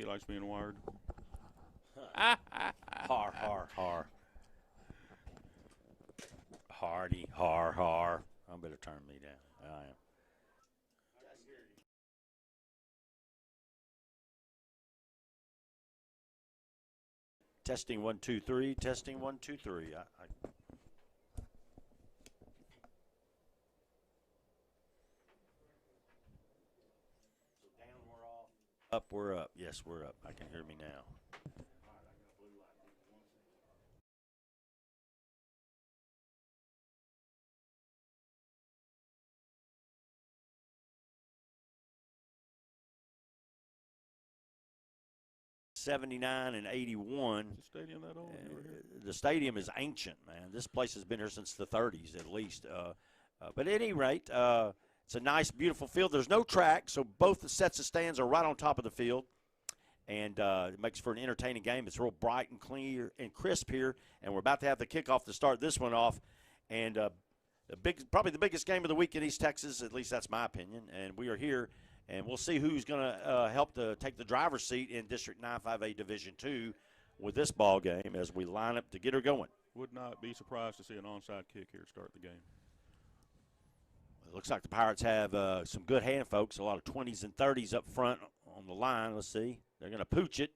likes being wired. Har, har, har. Hardy, har, har. I better turn me down. I am. Testing 1 2 3. Testing 1 2 3. Up, we're up. Yes, we're up. I can hear me now. 79 and 81. Is the stadium that old? The stadium is ancient, man. This place has been here since the 30s at least. But at any rate, it's a nice, beautiful field. There's no track, so both the sets of stands are right on top of the field. And it makes for an entertaining game. It's real bright and clear and crisp here, and we're about to have the kickoff to start this one off. And probably the biggest game of the week in East Texas, at least that's my opinion. And we are here, and we'll see who's going to help to take the driver's seat in District 9-5A Division II with this ball game as we line up to get her going. Would not be surprised to see an onside kick here to start the game. It looks like the Pirates have some good hand folks, a lot of 20s and 30s up front on the line. Let's see. They're going to pooch it.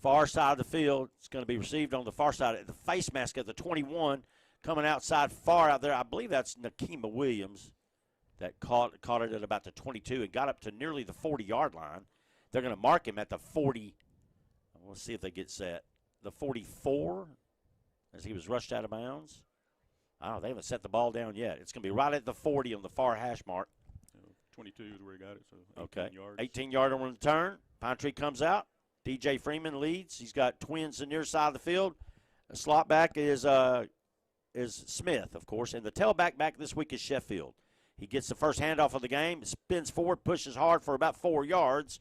Far side of the field. It's going to be received on the far side. The face mask at the 21 coming outside far out there. I believe that's Nakima Williams that caught it at about the 22 and got up to nearly the 40-yard line. They're going to mark him at the 40. We'll see if they get set. The 44 as he was rushed out of bounds. I don't know. They haven't set the ball down yet. It's going to be right at the 40 on the far hash mark. 22 is where he got it, so 18 okay. yards. 18-yard on the turn. Pine Tree comes out. DJ Freeman leads. He's got twins on the near side of the field. The slot back is Smith, of course, and the tailback back this week is Sheffield. He gets the first handoff of the game, spins forward, pushes hard for about 4 yards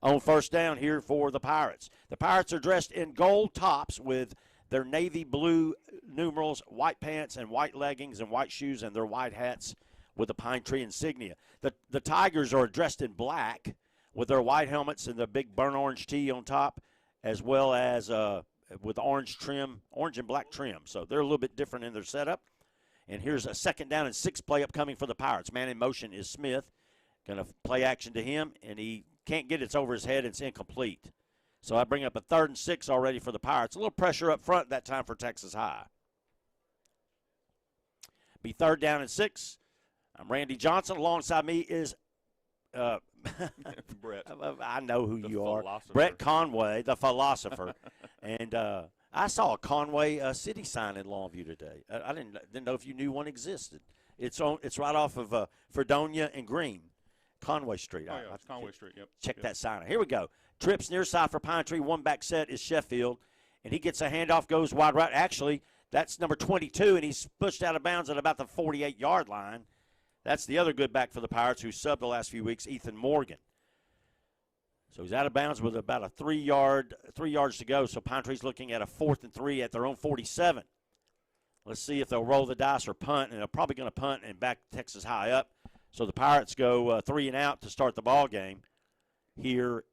on first down here for the Pirates. The Pirates are dressed in gold tops with their navy blue numerals, white pants and white leggings and white shoes, and their white hats with the Pine Tree insignia. The Tigers are dressed in black with their white helmets and the big burnt orange tee on top, as well as with orange and black trim. So they're a little bit different in their setup. And here's a 2nd down and 6 play upcoming for the Pirates. Man in motion is Smith. Going to play action to him, and he can't get it over his head. It's incomplete. So I bring up a 3rd and 6 already for the Pirates. A little pressure up front that time for Texas High. Be 3rd down and 6. I'm Randy Johnson. Alongside me is Brett. I know who you are. Philosopher. Brett Conway, the philosopher. And I saw a Conway City sign in Longview today. I didn't know if you knew one existed. It's right off of Fredonia and Green, Conway Street. Oh, yeah, it's Conway Street, yep. Check that sign out. Here we go. Trips near side for Pine Tree. One back set is Sheffield. And he gets a handoff, goes wide right. Actually, that's number 22, and he's pushed out of bounds at about the 48-yard line. That's the other good back for the Pirates who subbed the last few weeks, Ethan Morgan. So he's out of bounds with about a 3 yards to go. So Pine Tree's looking at a 4th and 3 at their own 47. Let's see if they'll roll the dice or punt, and they're probably going to punt and back Texas High up. So the Pirates go 3 and out to start the ball game here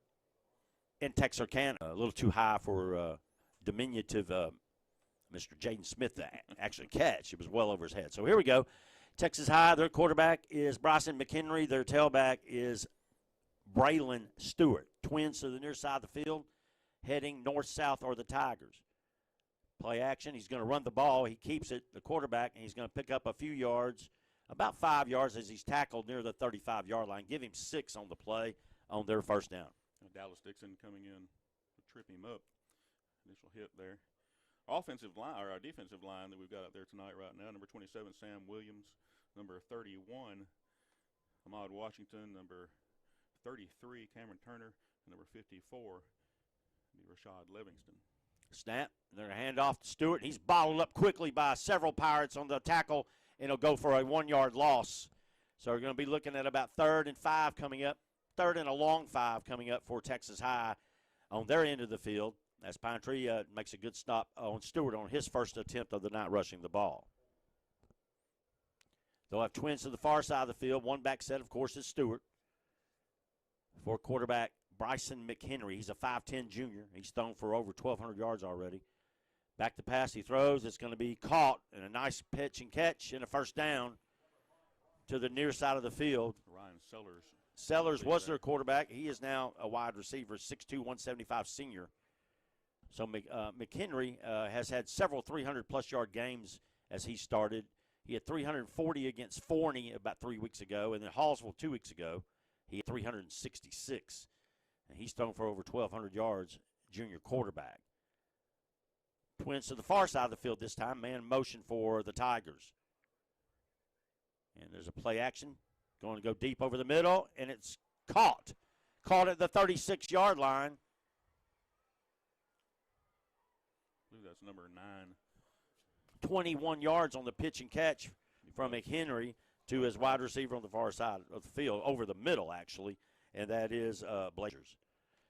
in Texarkana. A little too high for diminutive Mr. Jaden Smith to actually catch. It was well over his head. So here we go. Texas High, their quarterback is Bryson McHenry. Their tailback is Braylon Stewart. Twins to the near side of the field, heading north-south are the Tigers. Play action. He's going to run the ball. He keeps it, the quarterback, and he's going to pick up a few yards, about 5 yards as he's tackled near the 35-yard line. Give him 6 on the play on their first down. Dallas Dixon coming in to trip him up. Initial hit there. Offensive line, or our defensive line that we've got out there tonight right now, number 27, Sam Williams, number 31, Ahmad Washington, number 33, Cameron Turner, and number 54, Rashad Livingston. Snap. They're going to hand off to Stewart. He's bottled up quickly by several Pirates on the tackle, and he'll go for a 1-yard loss. So we're going to be looking at about 3rd and 5 coming up, 3rd and a long 5 coming up for Texas High on their end of the field, as Pine Tree makes a good stop on Stewart on his first attempt of the night rushing the ball. They'll have twins to the far side of the field. One back set, of course, is Stewart. For quarterback Bryson McHenry. He's a 5'10 junior. He's thrown for over 1,200 yards already. Back to pass, he throws. It's going to be caught, and a nice pitch and catch and a first down to the near side of the field. Ryan Sellers. Sellers was their quarterback. He is now a wide receiver, 6'2", 175 senior. So McHenry has had several 300-plus yard games as he started. He had 340 against Forney about 3 weeks ago, and then Hallsville 2 weeks ago. He had 366. And he's thrown for over 1,200 yards, junior quarterback. Twins to the far side of the field this time, man motion for the Tigers. And there's a play action. Going to go deep over the middle, and it's caught. Caught at the 36-yard line. I believe that's number 9. 21 yards on the pitch and catch from McHenry to his wide receiver on the far side of the field, over the middle, actually, and that is Blazers.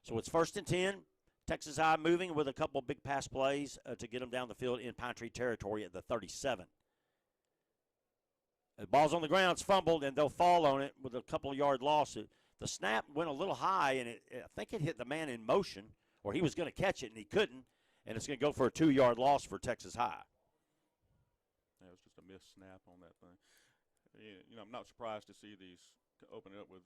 So it's 1st and 10. Texas High moving with a couple big pass plays to get them down the field in Pine Tree territory at the 37. The ball's on the ground, it's fumbled, and they'll fall on it with a couple-yard loss. The snap went a little high, and I think it hit the man in motion, or he was going to catch it, and he couldn't, and it's going to go for a 2-yard loss for Texas High. Yeah, it was just a missed snap on that thing. You know, I'm not surprised to see these open it up with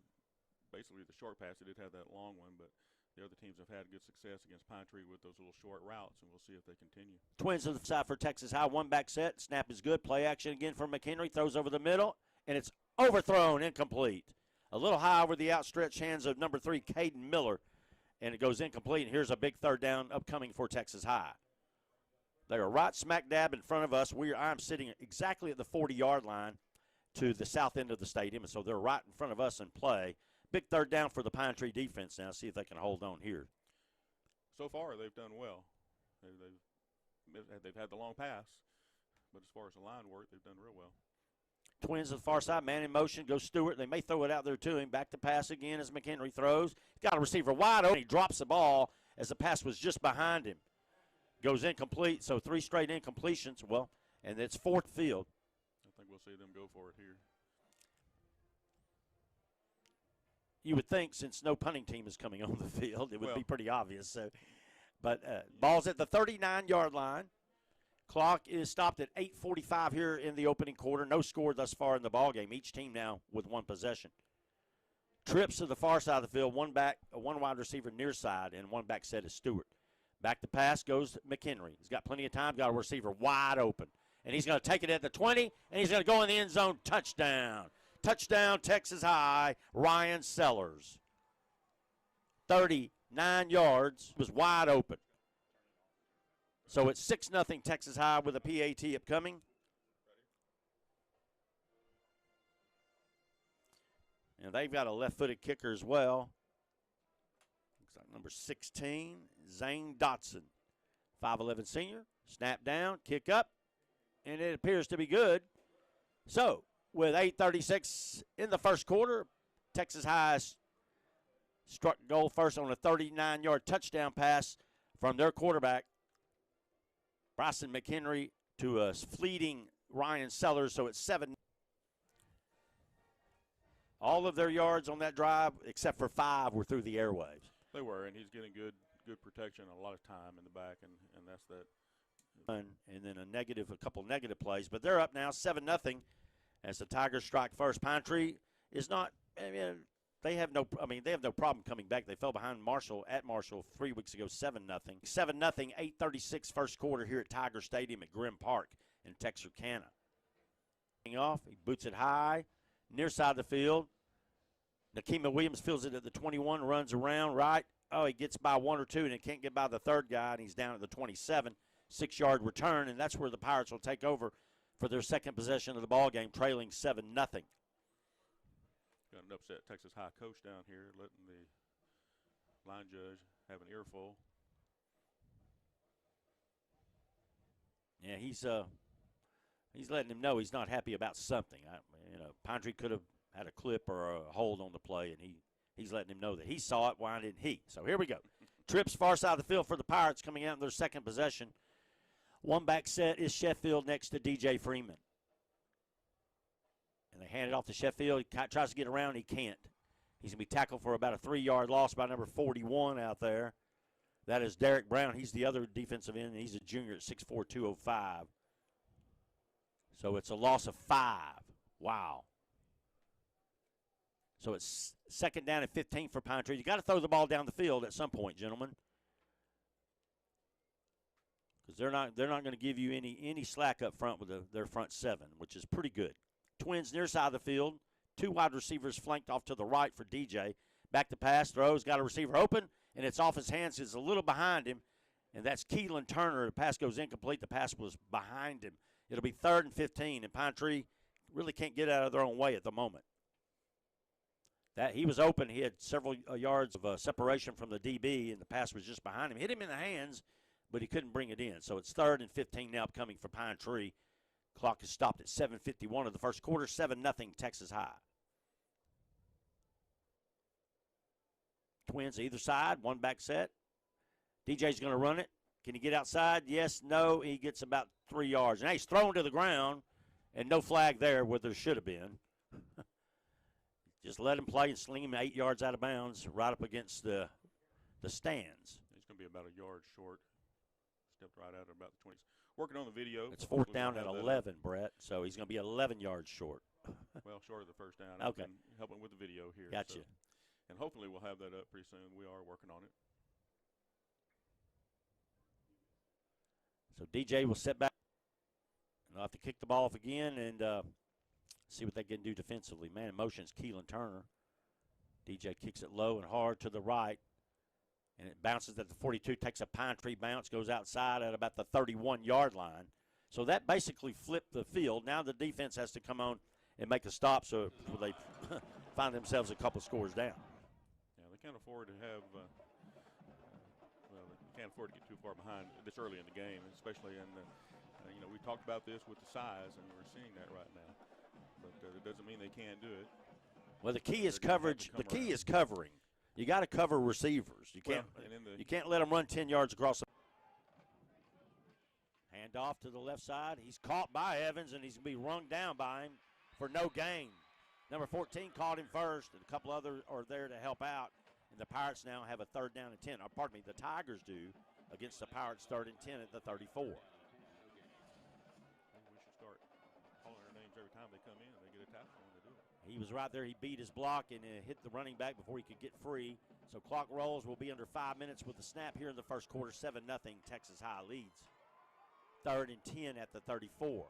basically the short pass. They did have that long one, but the other teams have had good success against Pine Tree with those little short routes, and we'll see if they continue. Twins to the side for Texas High. One back set. Snap is good. Play action again from McHenry. Throws over the middle, and it's overthrown, incomplete. A little high over the outstretched hands of number 3, Caden Miller, and it goes incomplete. And here's a big third down upcoming for Texas High. They are right smack dab in front of us. I'm sitting exactly at the 40-yard line to the south end of the stadium, and so they're right in front of us in play. Big third down for the Pine Tree defense now. See if they can hold on here. So far, they've done well. They've had the long pass, but as far as the line work, they've done real well. Twins to the far side, man in motion, goes Stewart. They may throw it out there to him. Back to pass again as McHenry throws. He's got a receiver wide open. He drops the ball as the pass was just behind him. Goes incomplete, so 3 straight incompletions. Well, and it's 4th field. I think we'll see them go for it here. You would think since no punting team is coming on the field, it would be pretty obvious. So, but ball's at the 39-yard line. Clock is stopped at 8:45 here in the opening quarter. No score thus far in the ball game. Each team now with one possession. Trips to the far side of the field. One wide receiver near side, and one back set is Stewart. Back to pass goes McHenry. He's got plenty of time. Got a receiver wide open, and he's going to take it at the 20, and he's going to go in the end zone. Touchdown. Touchdown, Texas High, Ryan Sellers. 39 yards, was wide open. So it's 6-0 Texas High with a PAT upcoming. And they've got a left-footed kicker as well. Looks like number 16, Zane Dotson. 5'11 senior, snap down, kick up, and it appears to be good. So, with 8:36 in the first quarter, Texas High struck goal first on a 39-yard touchdown pass from their quarterback, Bryson McHenry, to a fleeting Ryan Sellers. So it's 7. All of their yards on that drive, except for 5, were through the airwaves. They were, and he's getting good protection, a lot of time in the back, and that's that. And then a couple negative plays, but they're up now 7-0. As the Tigers strike first. Pine Tree is not. They have no problem coming back. They fell behind Marshall 3 weeks ago, 7-0. 7-0. 8:36 first quarter here at Tiger Stadium at Grimm Park in Texarkana. Off, he boots it high, near side of the field. Nakima Williams fields it at the 21, runs around right. Oh, he gets by 1 or 2, and he can't get by the third guy, and he's down at the 27. 6-yard return, and that's where the Pirates will take over for their second possession of the ball game, trailing 7-0. Got an upset Texas High coach down here, letting the line judge have an earful. Yeah, he's letting him know he's not happy about something. Pine Tree could have had a clip or a hold on the play, and he's letting him know that he saw it. Why didn't he? So here we go. Trips far side of the field for the Pirates coming out in their second possession. One back set is Sheffield next to DJ Freeman. And they hand it off to Sheffield. He tries to get around. He can't. He's going to be tackled for about a 3-yard loss by number 41 out there. That is Derek Brown. He's the other defensive end, and he's a junior at 6'4", 205. So it's a loss of 5. Wow. So it's second down and 15 for Pine Tree. You got to throw the ball down the field at some point, gentlemen, because they're not going to give you any slack up front with their front 7, which is pretty good. Twins near side of the field. 2 wide receivers flanked off to the right for DJ. Back to pass, throws, got a receiver open, and it's off his hands. It's a little behind him, and that's Keelan Turner. The pass goes incomplete. The pass was behind him. It'll be 3rd and 15, and Pine Tree really can't get out of their own way at the moment. That he was open. He had several yards of separation from the DB, and the pass was just behind him. Hit him in the hands, but he couldn't bring it in. So it's 3rd and 15 now coming for Pine Tree. Clock is stopped at 7:51 of the first quarter. 7-0 Texas High. Twins either side, one back set. DJ's going to run it. Can he get outside? Yes, no. He gets about 3 yards. Now he's thrown to the ground, and no flag there where there should have been. Just let him play and sling him 8 yards out of bounds right up against the stands. He's going to be about a yard short. Stepped right out at about the 20s. Working on the video. It's 4th down at 11, Brett, so he's going to be 11 yards short. Well, short of the first down. Okay. Helping with the video here. Gotcha. So. And hopefully we'll have that up pretty soon. We are working on it. So DJ will sit back. They'll have to kick the ball off again and see what they can do defensively. Man in motion is Keelan Turner. DJ kicks it low and hard to the right. And it bounces at the 42, takes a Pine Tree bounce, goes outside at about the 31-yard line. So that basically flipped the field. Now the defense has to come on and make a stop so they find themselves a couple scores down. Yeah, they can't afford to have they can't afford to get too far behind this early in the game, especially in the, we talked about this with the size, and we're seeing that right now. But it doesn't mean they can't do it. Well, the key is coverage. The key is covering. You got to cover receivers. You can't let them run 10 yards across. Hand off to the left side. He's caught by Evans, and he's going to be rung down by him for no gain. Number 14 caught him first, and a couple others are there to help out. And the Pirates now have a 3rd down and 10. Or pardon me, the Tigers do against the Pirates 3rd and 10 at the 34. Maybe we should start calling their names every time they come in and they get a tackle when they do it. He was right there. He beat his block and hit the running back before he could get free. So clock rolls. Will be under 5 minutes with the snap here in the first quarter. 7-0 Texas High leads. 3rd and 10 at the 34.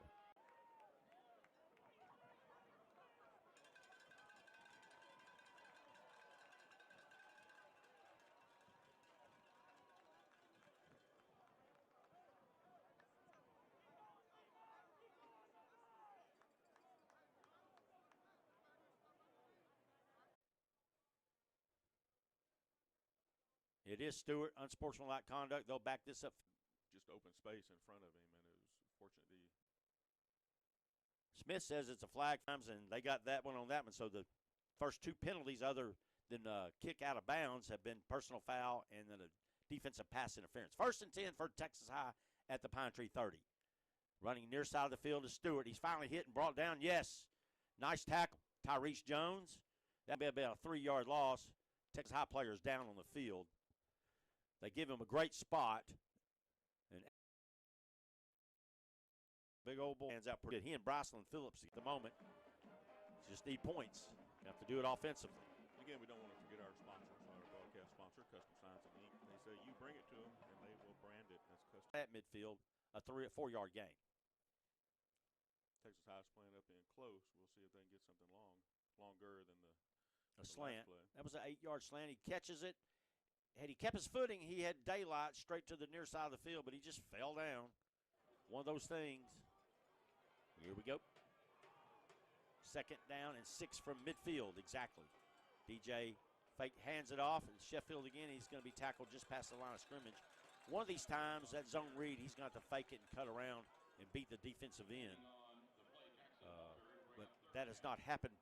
It is Stewart, unsportsmanlike conduct. They'll back this up. Just open space in front of him, and it was fortunate. Smith says it's a flag times, and they got that one on that one. So the first 2 penalties other than kick out of bounds have been personal foul and then a defensive pass interference. 1st and 10 for Texas High at the Pine Tree 30. Running near side of the field is Stewart. He's finally hit and brought down. Yes, nice tackle. Tyrese Jones. That'll be about a 3-yard loss. Texas High players down on the field. They give him a great spot. And big old boy hands out pretty good. He and Bryceland Phillips at the moment just need points. You have to do it offensively. Again, we don't want to forget our sponsor, our broadcast sponsor, Custom Signs and Ink. They say you bring it to them, and they will brand it. That's custom. At midfield, a 4-yard gain. Texas High is playing up in close. We'll see if they can get something longer than the slant. That was an 8-yard slant. He catches it. Had he kept his footing, he had daylight straight to the near side of the field, but he just fell down. One of those things. Here we go. 2nd down and 6 from midfield, exactly. DJ hands it off, and Sheffield again, he's going to be tackled just past the line of scrimmage. One of these times, that zone read, he's going to have to fake it and cut around and beat the defensive end. But that has not happened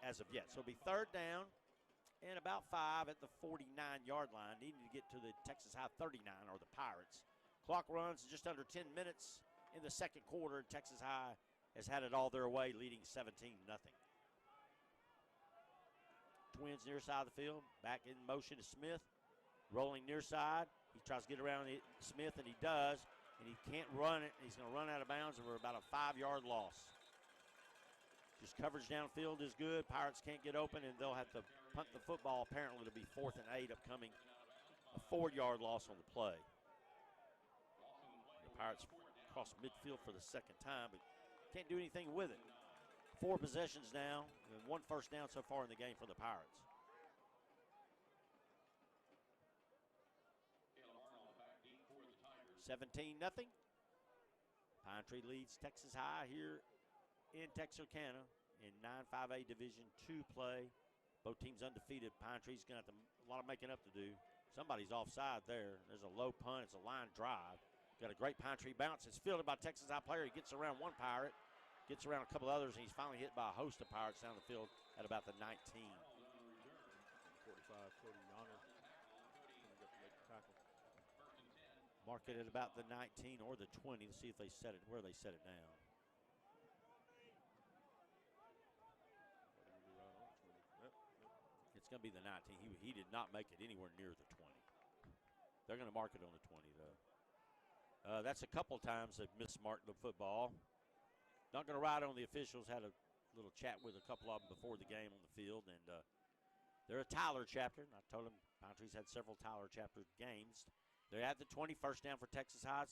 as of yet. So it'll be 3rd down and about 5 at the 49-yard line, needing to get to the Texas High 39, or the Pirates. Clock runs just under 10 minutes in the second quarter. Texas High has had it all their way, leading 17-0. Twins near side of the field. Back in motion to Smith. Rolling near side. He tries to get around Smith, and he does. And he can't run it. He's going to run out of bounds over about a 5-yard loss. Just coverage downfield is good. Pirates can't get open, and they'll have to punt the football. Apparently, it'll be 4th and 8 upcoming. A 4-yard loss on the play. The Pirates cross midfield for the second time, but can't do anything with it. 4 possessions now, and 1 first down so far in the game for the Pirates. $17-0. Pine Tree leads Texas High here in Texarkana in 9-5A Division II play. Both teams undefeated. Pine Tree's going to have a lot of making up to do. Somebody's offside there. There's a low punt. It's a line drive. Got a great Pine Tree bounce. It's fielded by Texas High player. He gets around one Pirate, gets around a couple others, and he's finally hit by a host of Pirates down the field at about the 19. 45, Cody Yonner. Tackle. Mark it at about the 19 or the 20. Let's see if they set it, where they set it down. It's going to be the 19. He did not make it anywhere near the 20. They're going to mark it on the 20, though. That's a couple times they've mismarked the football. Not going to ride on the officials. Had a little chat with a couple of them before the game on the field, and they're a Tyler chapter. And I told them Pine Tree's had several Tyler chapter games. They're at the 20, first down for Texas High.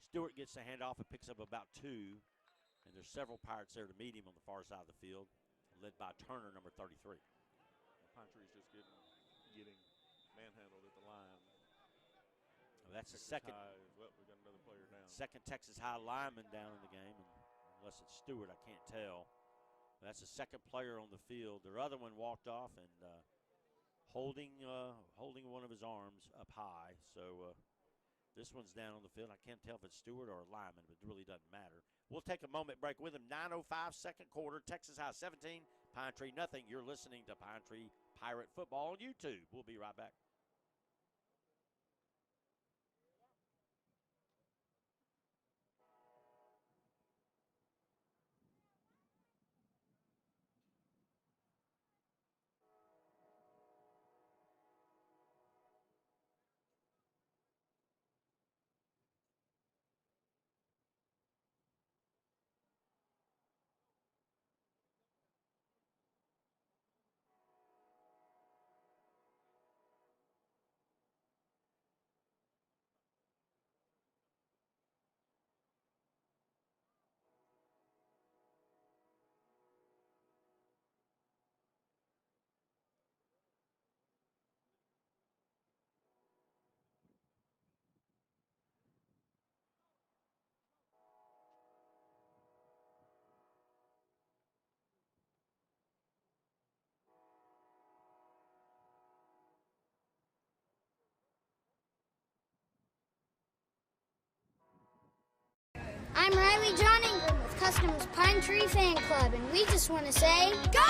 Stewart gets the handoff and picks up about 2, and there's several Pirates there to meet him on the far side of the field, led by Turner, number 33. Pine Tree's just getting manhandled at the line. Well, that's Texas the second. Well, we got another player down. Second Texas High lineman down in the game, and unless it's Stewart, I can't tell. But that's the second player on the field. Their other one walked off and holding one of his arms up high. So this one's down on the field. I can't tell if it's Stewart or a lineman, but it really doesn't matter. We'll take a moment break with him. 9:05 second quarter. Texas High 17, Pine Tree nothing. You're listening to Pine Tree Pirate Football on YouTube. We'll be right back. I'm Riley John Ingram with Customers Pine Tree Fan Club, and we just want to say, Go!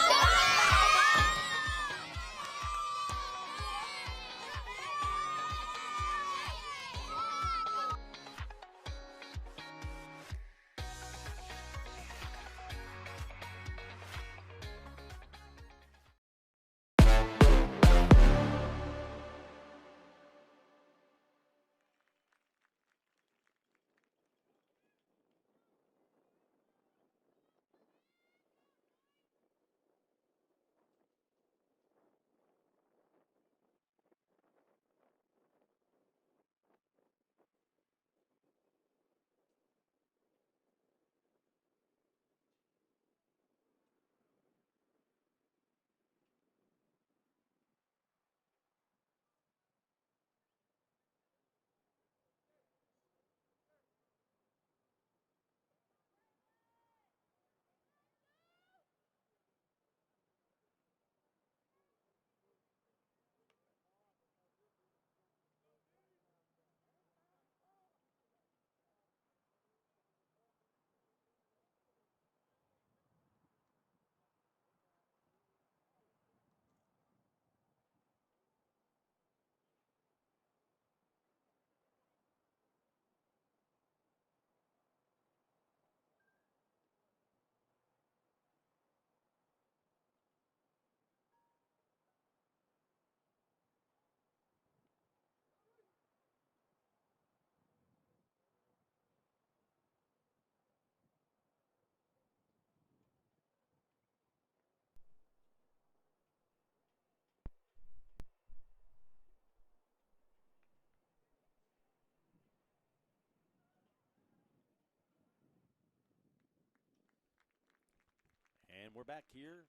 And we're back here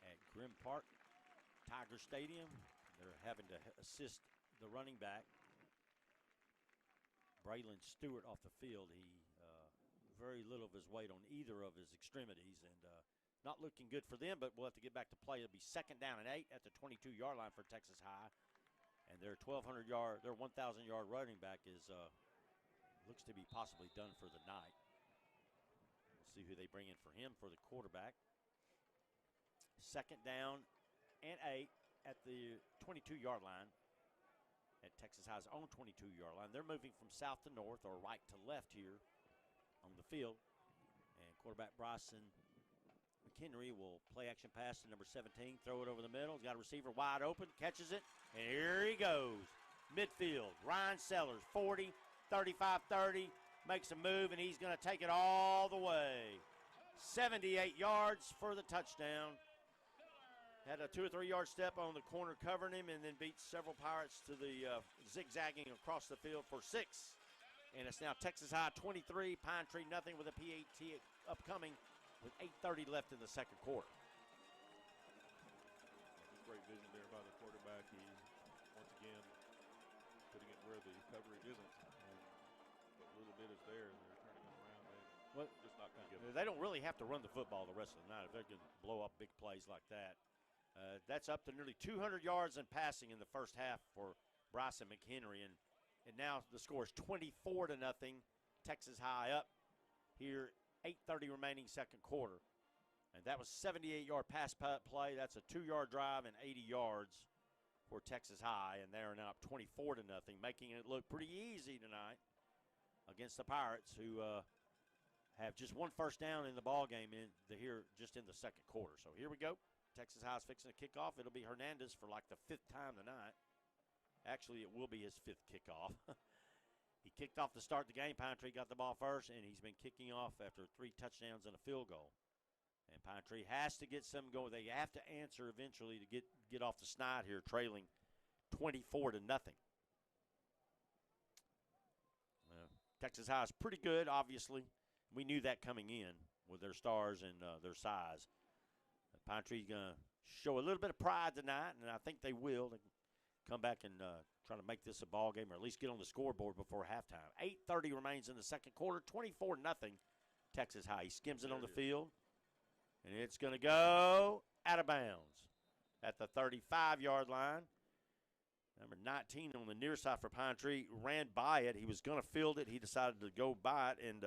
at Grim Park Tiger Stadium. They're having to assist the running back, Braylon Stewart, off the field. He very little of his weight on either of his extremities, and not looking good for them, but we'll have to get back to play. It'll be 2nd down and 8 at the 22-yard line for Texas High. And their 1,200-yard, their 1,000-yard running back is looks to be possibly done for the night. We'll see who they bring in for him for the quarterback. 2nd down and 8 at the 22-yard line at Texas High's own 22-yard line. They're moving from south to north or right to left here on the field. And quarterback Bryson McHenry will play action pass to number 17, throw it over the middle. He's got a receiver wide open, catches it, and here he goes. Midfield, Ryan Sellers, 40, 35-30, makes a move, and he's going to take it all the way. 78 yards for the touchdown. Had a 2 or 3 yard step on the corner covering him, and then beats several Pirates to the zigzagging across the field for 6. And it's now Texas High 23, Pine Tree nothing, with a PAT upcoming with 8:30 left in the second quarter. Just great vision there by the quarterback. He, once again, putting it where the coverage isn't. And what little bit is there, they're turning it around. They're just not going to give it. They don't really have to run the football the rest of the night if they can blow up big plays like that. That's up to nearly 200 yards in passing in the first half for Bryson McHenry. And now the score is 24-0. Texas High up here, 8:30 remaining second quarter. And that was 78-yard pass play. That's a 2-yard drive and 80 yards for Texas High. And they are now up 24-0, making it look pretty easy tonight against the Pirates, who have just 1 first down in the ball game here just in the second quarter. So here we go. Texas High is fixing to kick off. It'll be Hernandez for like the 5th time tonight. Actually, it will be his 5th kickoff. He kicked off to start the game. Pine Tree got the ball first, and he's been kicking off after 3 touchdowns and a field goal. And Pine Tree has to get some going. They have to answer eventually to get off the snide here, trailing 24-0. Texas High is pretty good, obviously. We knew that coming in with their stars and their size. Pine Tree's going to show a little bit of pride tonight, and I think they will. They can come back and try to make this a ball game, or at least get on the scoreboard before halftime. 8:30 remains in the second quarter, 24-0 Texas High. He skims it on the field, and it's going to go out of bounds at the 35-yard line. Number 19 on the near side for Pine Tree ran by it. He was going to field it. He decided to go by it, and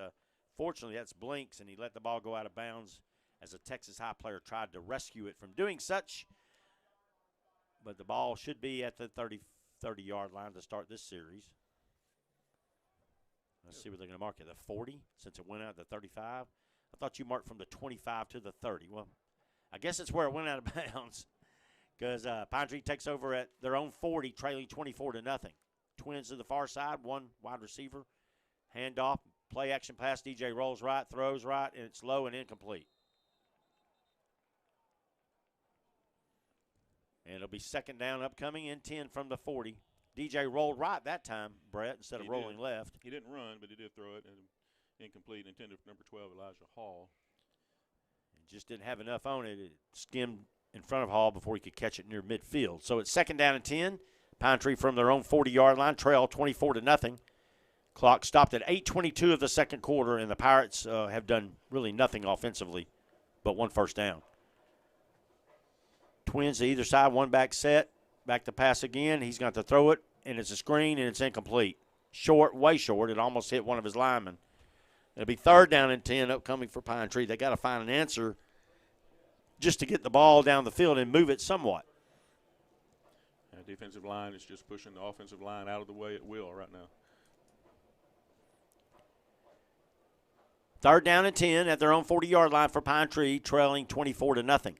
fortunately that's Blinks, and he let the ball go out of bounds as a Texas High player tried to rescue it from doing such. But the ball should be at the 30-yard line to start this series. Let's see what they're going to mark at the 40 since it went out at the 35. I thought you marked from the 25 to the 30. Well, I guess it's where it went out of bounds because Pine Tree takes over at their own 40, trailing 24-0. Twins to the far side, 1 wide receiver, handoff, play action pass. DJ rolls right, throws right, and it's low and incomplete. And it'll be 2nd down upcoming and 10 from the 40. DJ rolled right that time, Brett, instead of rolling left. He didn't run, but he did throw it, and incomplete, intended for number 12, Elijah Hall. It just didn't have enough on it. It skimmed in front of Hall before he could catch it near midfield. So it's 2nd down and 10. Pine Tree from their own 40-yard line, trail 24-0. Clock stopped at 8:22 of the second quarter, and the Pirates have done really nothing offensively but 1 first down. Twins to either side, 1 back set. Back to pass again. He's got to throw it, and it's a screen, and it's incomplete. Short, way short. It almost hit one of his linemen. It'll be 3rd down and 10 upcoming for Pine Tree. They got to find an answer just to get the ball down the field and move it somewhat. Defensive line is just pushing the offensive line out of the way at will right now. 3rd down and 10 at their own 40-yard line for Pine Tree, trailing 24-0.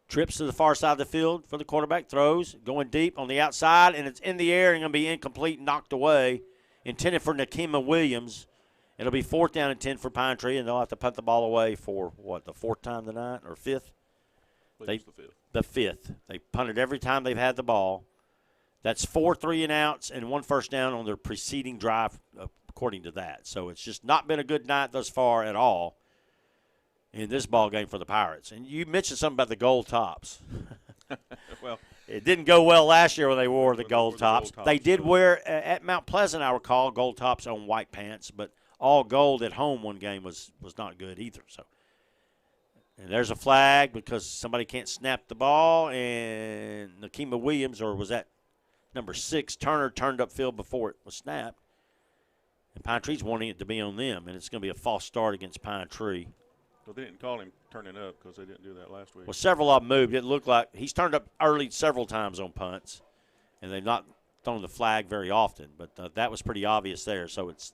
Trips to the far side of the field for the quarterback. Throws, going deep on the outside, and it's in the air and going to be incomplete and knocked away. Intended for Nakima Williams. It'll be 4th down and 10 for Pine Tree, and they'll have to punt the ball away for, what, the 4th time tonight or 5th? The 5th. The 5th. They punted every time they've had the ball. That's 4 3-and-outs and 1 first down on their preceding drive, according to that. So it's just not been a good night thus far at all in this ball game for the Pirates. And you mentioned something about the gold tops. Well, it didn't go well last year when they wore the When they gold wore the tops. gold tops, They did so- wear at Mount Pleasant, I recall, gold tops on white pants, but all gold at home one game was not good either. So, and there's a flag because somebody can't snap the ball, and Nakima Williams, or was that number 6, Turner, turned upfield before it was snapped. And Pine Tree's wanting it to be on them, and it's going to be a false start against Pine Tree. well, they didn't call him turning up because they didn't do that last week. Well, several of them moved. It looked like he's turned up early several times on punts, and they've not thrown the flag very often. But that was pretty obvious there. So it's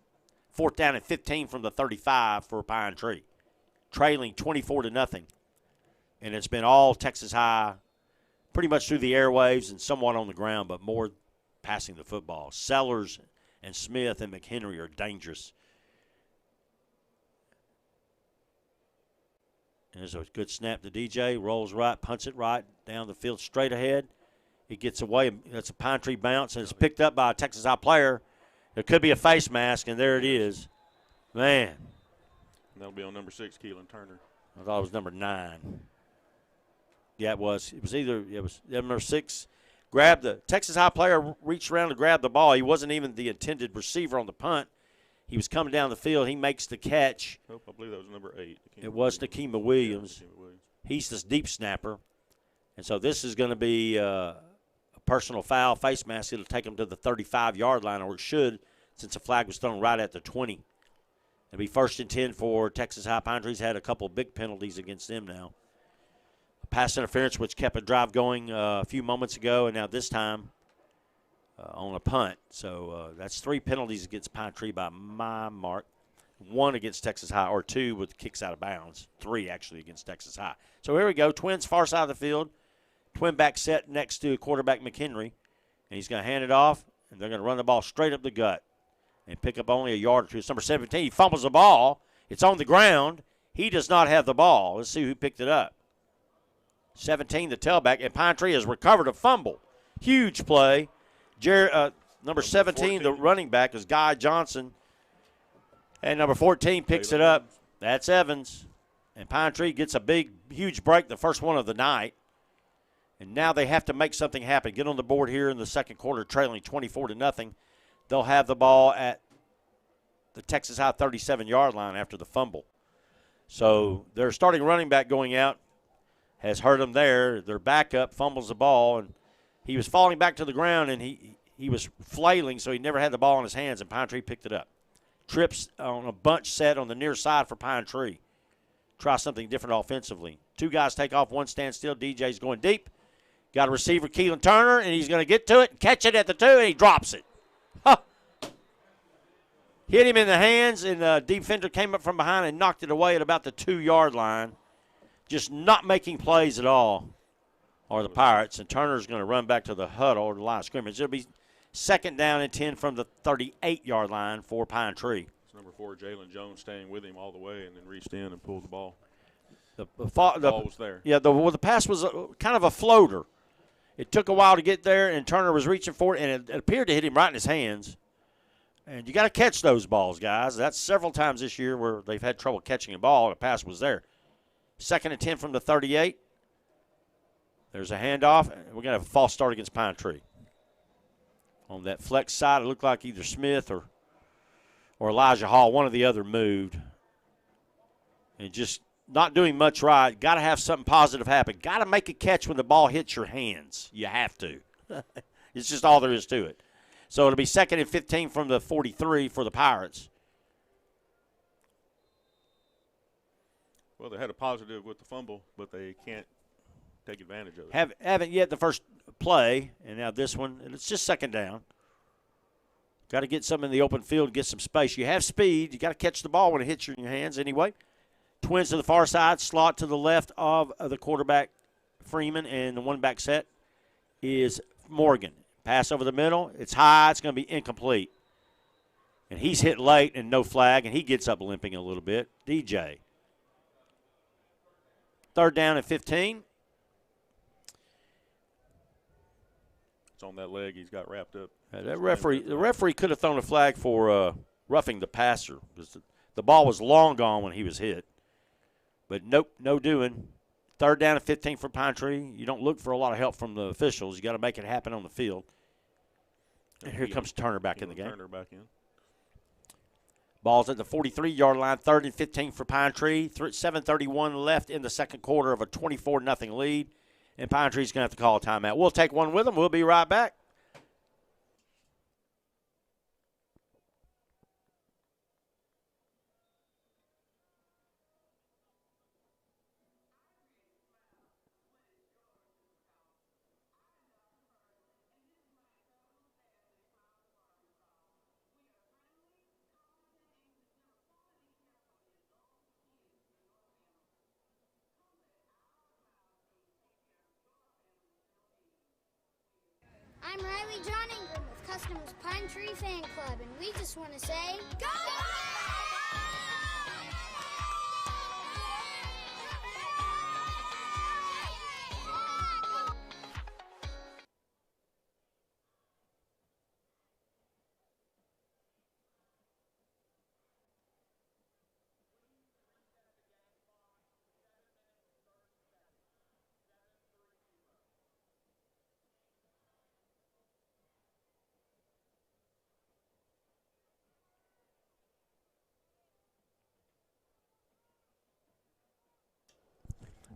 4th down and 15 from the 35 for Pine Tree, trailing 24-0. And it's been all Texas High pretty much through the airwaves and somewhat on the ground, but more passing the football. Sellers and Smith and McHenry are dangerous. And there's a good snap to DJ. Rolls right, punts it right down the field straight ahead. It gets away. That's a Pine Tree bounce, and it's picked up by a Texas High player. There could be a face mask, and there it is. Man, And that'll be on number 6, Keelan Turner. I thought it was number 9. Yeah, it was. It was number 6. Grabbed the Texas High player, reached around to grab the ball. He wasn't even the intended receiver on the punt. He was coming down the field. He makes the catch. Nope, I believe that was number 8. It was Nakima Williams. Yeah, Nakima Williams. He's this deep snapper. And so this is going to be a personal foul, face mask. It'll take him to the 35-yard line, or it should, since the flag was thrown right at the 20. It'll be 1st and 10 for Texas High. Pine Tree's had a couple big penalties against them now. A pass interference, which kept a drive going a few moments ago, and now this time on a punt. So that's 3 penalties against Pine Tree by my mark. 1 against Texas High, or 2 with kicks out of bounds. 3 actually against Texas High. So here we go. Twins far side of the field. Twin back set next to quarterback McHenry. And he's going to hand it off, and they're going to run the ball straight up the gut and pick up only a yard or two. It's number 17. He fumbles the ball. It's on the ground. He does not have the ball. Let's see who picked it up. 17, the tailback, and Pine Tree has recovered a fumble. Huge play. Number 17, the running back, is Guy Johnson. And number 14 picks it up. That's Evans. And Pine Tree gets a big, huge break, the first one of the night. And now they have to make something happen. Get on the board here in the second quarter, trailing 24-0. They'll have the ball at the Texas High 37-yard line after the fumble. So their starting running back going out has hurt them there. Their backup fumbles the ball, and he was falling back to the ground, and he was flailing, so he never had the ball in his hands, and Pine Tree picked it up. Trips on a bunch set on the near side for Pine Tree. Try something different offensively. 2 guys take off, 1 stands still. DJ's going deep. Got a receiver, Keelan Turner, and he's going to get to it and catch it at the 2, and he drops it. Huh. Hit him in the hands, and the defender came up from behind and knocked it away at about the 2-yard line. Just not making plays at all are the Pirates, and Turner's going to run back to the huddle or the line of scrimmage. It'll be 2nd down and 10 from the 38-yard line for Pine Tree. It's number 4, Jalen Jones, staying with him all the way and then reached in and pulled the ball. The ball was there. Yeah, the pass was kind of a floater. It took a while to get there, and Turner was reaching for it, and it appeared to hit him right in his hands. And you got to catch those balls, guys. That's several times this year where they've had trouble catching a ball, and the pass was there. 2nd and 10 from the 38. There's a handoff. We're going to have a false start against Pine Tree. On that flex side, it looked like either Smith or Elijah Hall, one or the other, moved. And just not doing much right. Got to have something positive happen. Got to make a catch when the ball hits your hands. You have to. It's just all there is to it. So it'll be 2nd and 15 from the 43 for the Pirates. Well, they had a positive with the fumble, but they can't take advantage of it. Haven't yet the first play, and now this one, and it's just 2nd down. Got to get some in the open field, get some space. You have speed. You got to catch the ball when it hits you in your hands anyway. Twins to the far side, slot to the left of the quarterback, Freeman, and the one back set is Morgan. Pass over the middle. It's high. It's going to be incomplete. And he's hit late and no flag, and he gets up limping a little bit. DJ. 3rd down and 15. It's on that leg. He's got wrapped up. The referee could have thrown a flag for roughing the passer because the ball was long gone when he was hit. But nope, no doing. 3rd down and 15 for Pine Tree. You don't look for a lot of help from the officials. You got to make it happen on the field. And here comes Turner back in the game. Turner back in. Ball's at the 43-yard line, 3rd and 15 for Pine Tree. 7:31 left in the second quarter of a 24-0 lead. And Pine Tree's going to have to call a timeout. We'll take one with them. We'll be right back. I'm Riley John Ingram with Customers Pine Tree Fan Club, and we just want to say, Go!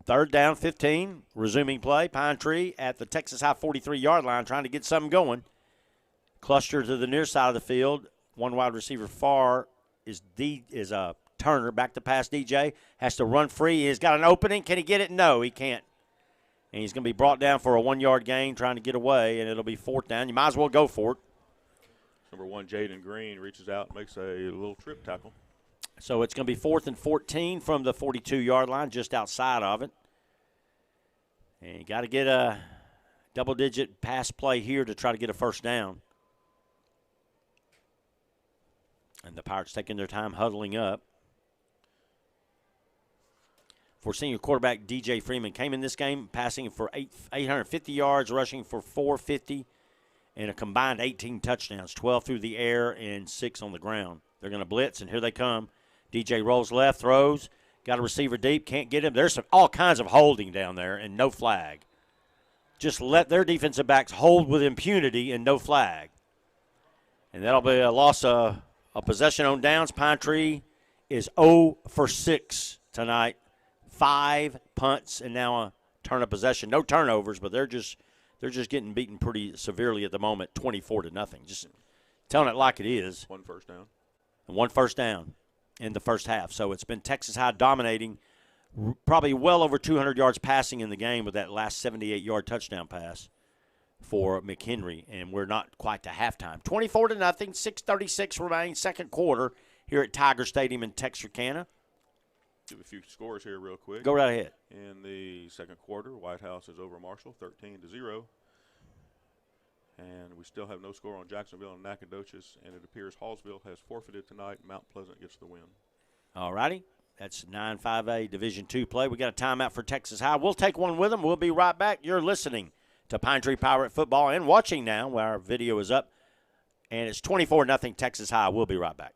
Third down, 15, resuming play. Pine Tree at the Texas High 43-yard line trying to get something going. Cluster to the near side of the field. One wide receiver far is Turner. Back to pass DJ. Has to run free. He's got an opening. Can he get it? No, he can't. And he's going to be brought down for a 1-yard gain trying to get away, and it'll be 4th down. You might as well go for it. Number 1, Jaden Green, reaches out and makes a little trip tackle. So it's going to be 4th and 14 from the 42-yard line, just outside of it. And you got to get a double-digit pass play here to try to get a first down. And the Pirates taking their time huddling up. For senior quarterback DJ Freeman, came in this game passing for 850 yards, rushing for 450, and a combined 18 touchdowns, 12 through the air and 6 on the ground. They're going to blitz, and here they come. DJ rolls left, throws, got a receiver deep, can't get him. There's all kinds of holding down there and no flag. Just let their defensive backs hold with impunity and no flag. And that'll be a loss of possession on downs. Pine Tree is 0 for 6 tonight. 5 punts and now a turn of possession. No turnovers, but they're just getting beaten pretty severely at the moment, 24-0. Just telling it like it is. 1 first down. And 1 first down in the first half. So it's been Texas High dominating, probably well over 200 yards passing in the game with that last 78-yard touchdown pass for McHenry, and we're not quite to halftime. 24-0, 6:36 remaining second quarter here at Tiger Stadium in Texarkana. Give a few scores here real quick. Go right ahead. In the second quarter, White House is over Marshall 13-0. And we still have no score on Jacksonville and Nacogdoches, and it appears Hallsville has forfeited tonight. Mount Pleasant gets the win. All righty. That's 9-5A Division II play. We got a timeout for Texas High. We'll take one with them. We'll be right back. You're listening to Pine Tree Pirate Football and watching now where our video is up. And it's 24-0 Texas High. We'll be right back.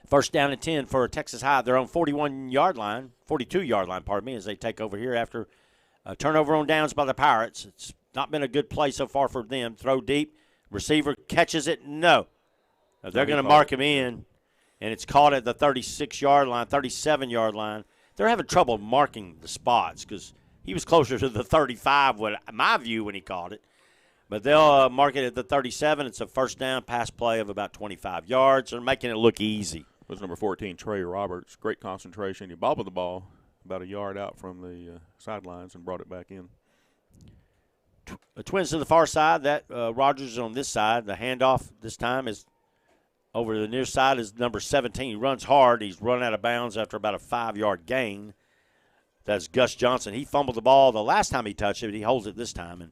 First down and 10 for Texas High. Their own 42-yard line, as they take over here after a turnover on downs by the Pirates. It's not been a good play so far for them. Throw deep. Receiver catches it. No. They're going to mark him in, and it's caught at the 36-yard line, 37-yard line. They're having trouble marking the spots because he was closer to the 35, in my view, when he caught it. But they'll mark it at the 37. It's a first down pass play of about 25 yards. They're making it look easy. It was number 14, Trey Roberts. Great concentration. He bobbled the ball about a yard out from the sidelines and brought it back in. The Twins to the far side. That Rogers is on this side. The handoff this time is over to the near side is number 17. He runs hard. He's run out of bounds after about a 5-yard gain. That's Gus Johnson. He fumbled the ball the last time he touched it, but he holds it this time. And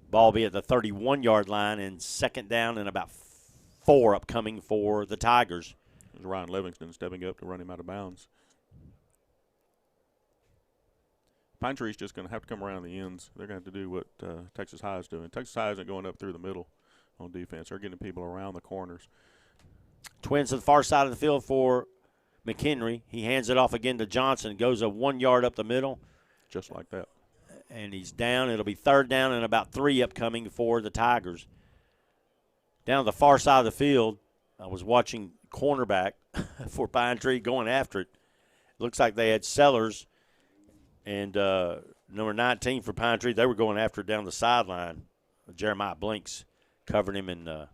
ball be at the 31-yard line, and second down and about 4 upcoming for the Tigers. It was Ryan Livingston stepping up to run him out of bounds. Pine Tree's just going to have to come around the ends. They're going to have to do what Texas High is doing. Texas High isn't going up through the middle on defense. They're getting people around the corners. Twins to the far side of the field for McHenry. He hands it off again to Johnson. Goes a 1 yard up the middle. Just like that. And he's down. It'll be third down and about 3 upcoming for the Tigers. Down the far side of the field, I was watching cornerback for Pine Tree going after it. Looks like they had Sellers and number 19 for Pine Tree. They were going after it down the sideline. Jeremiah Blinks covered him, and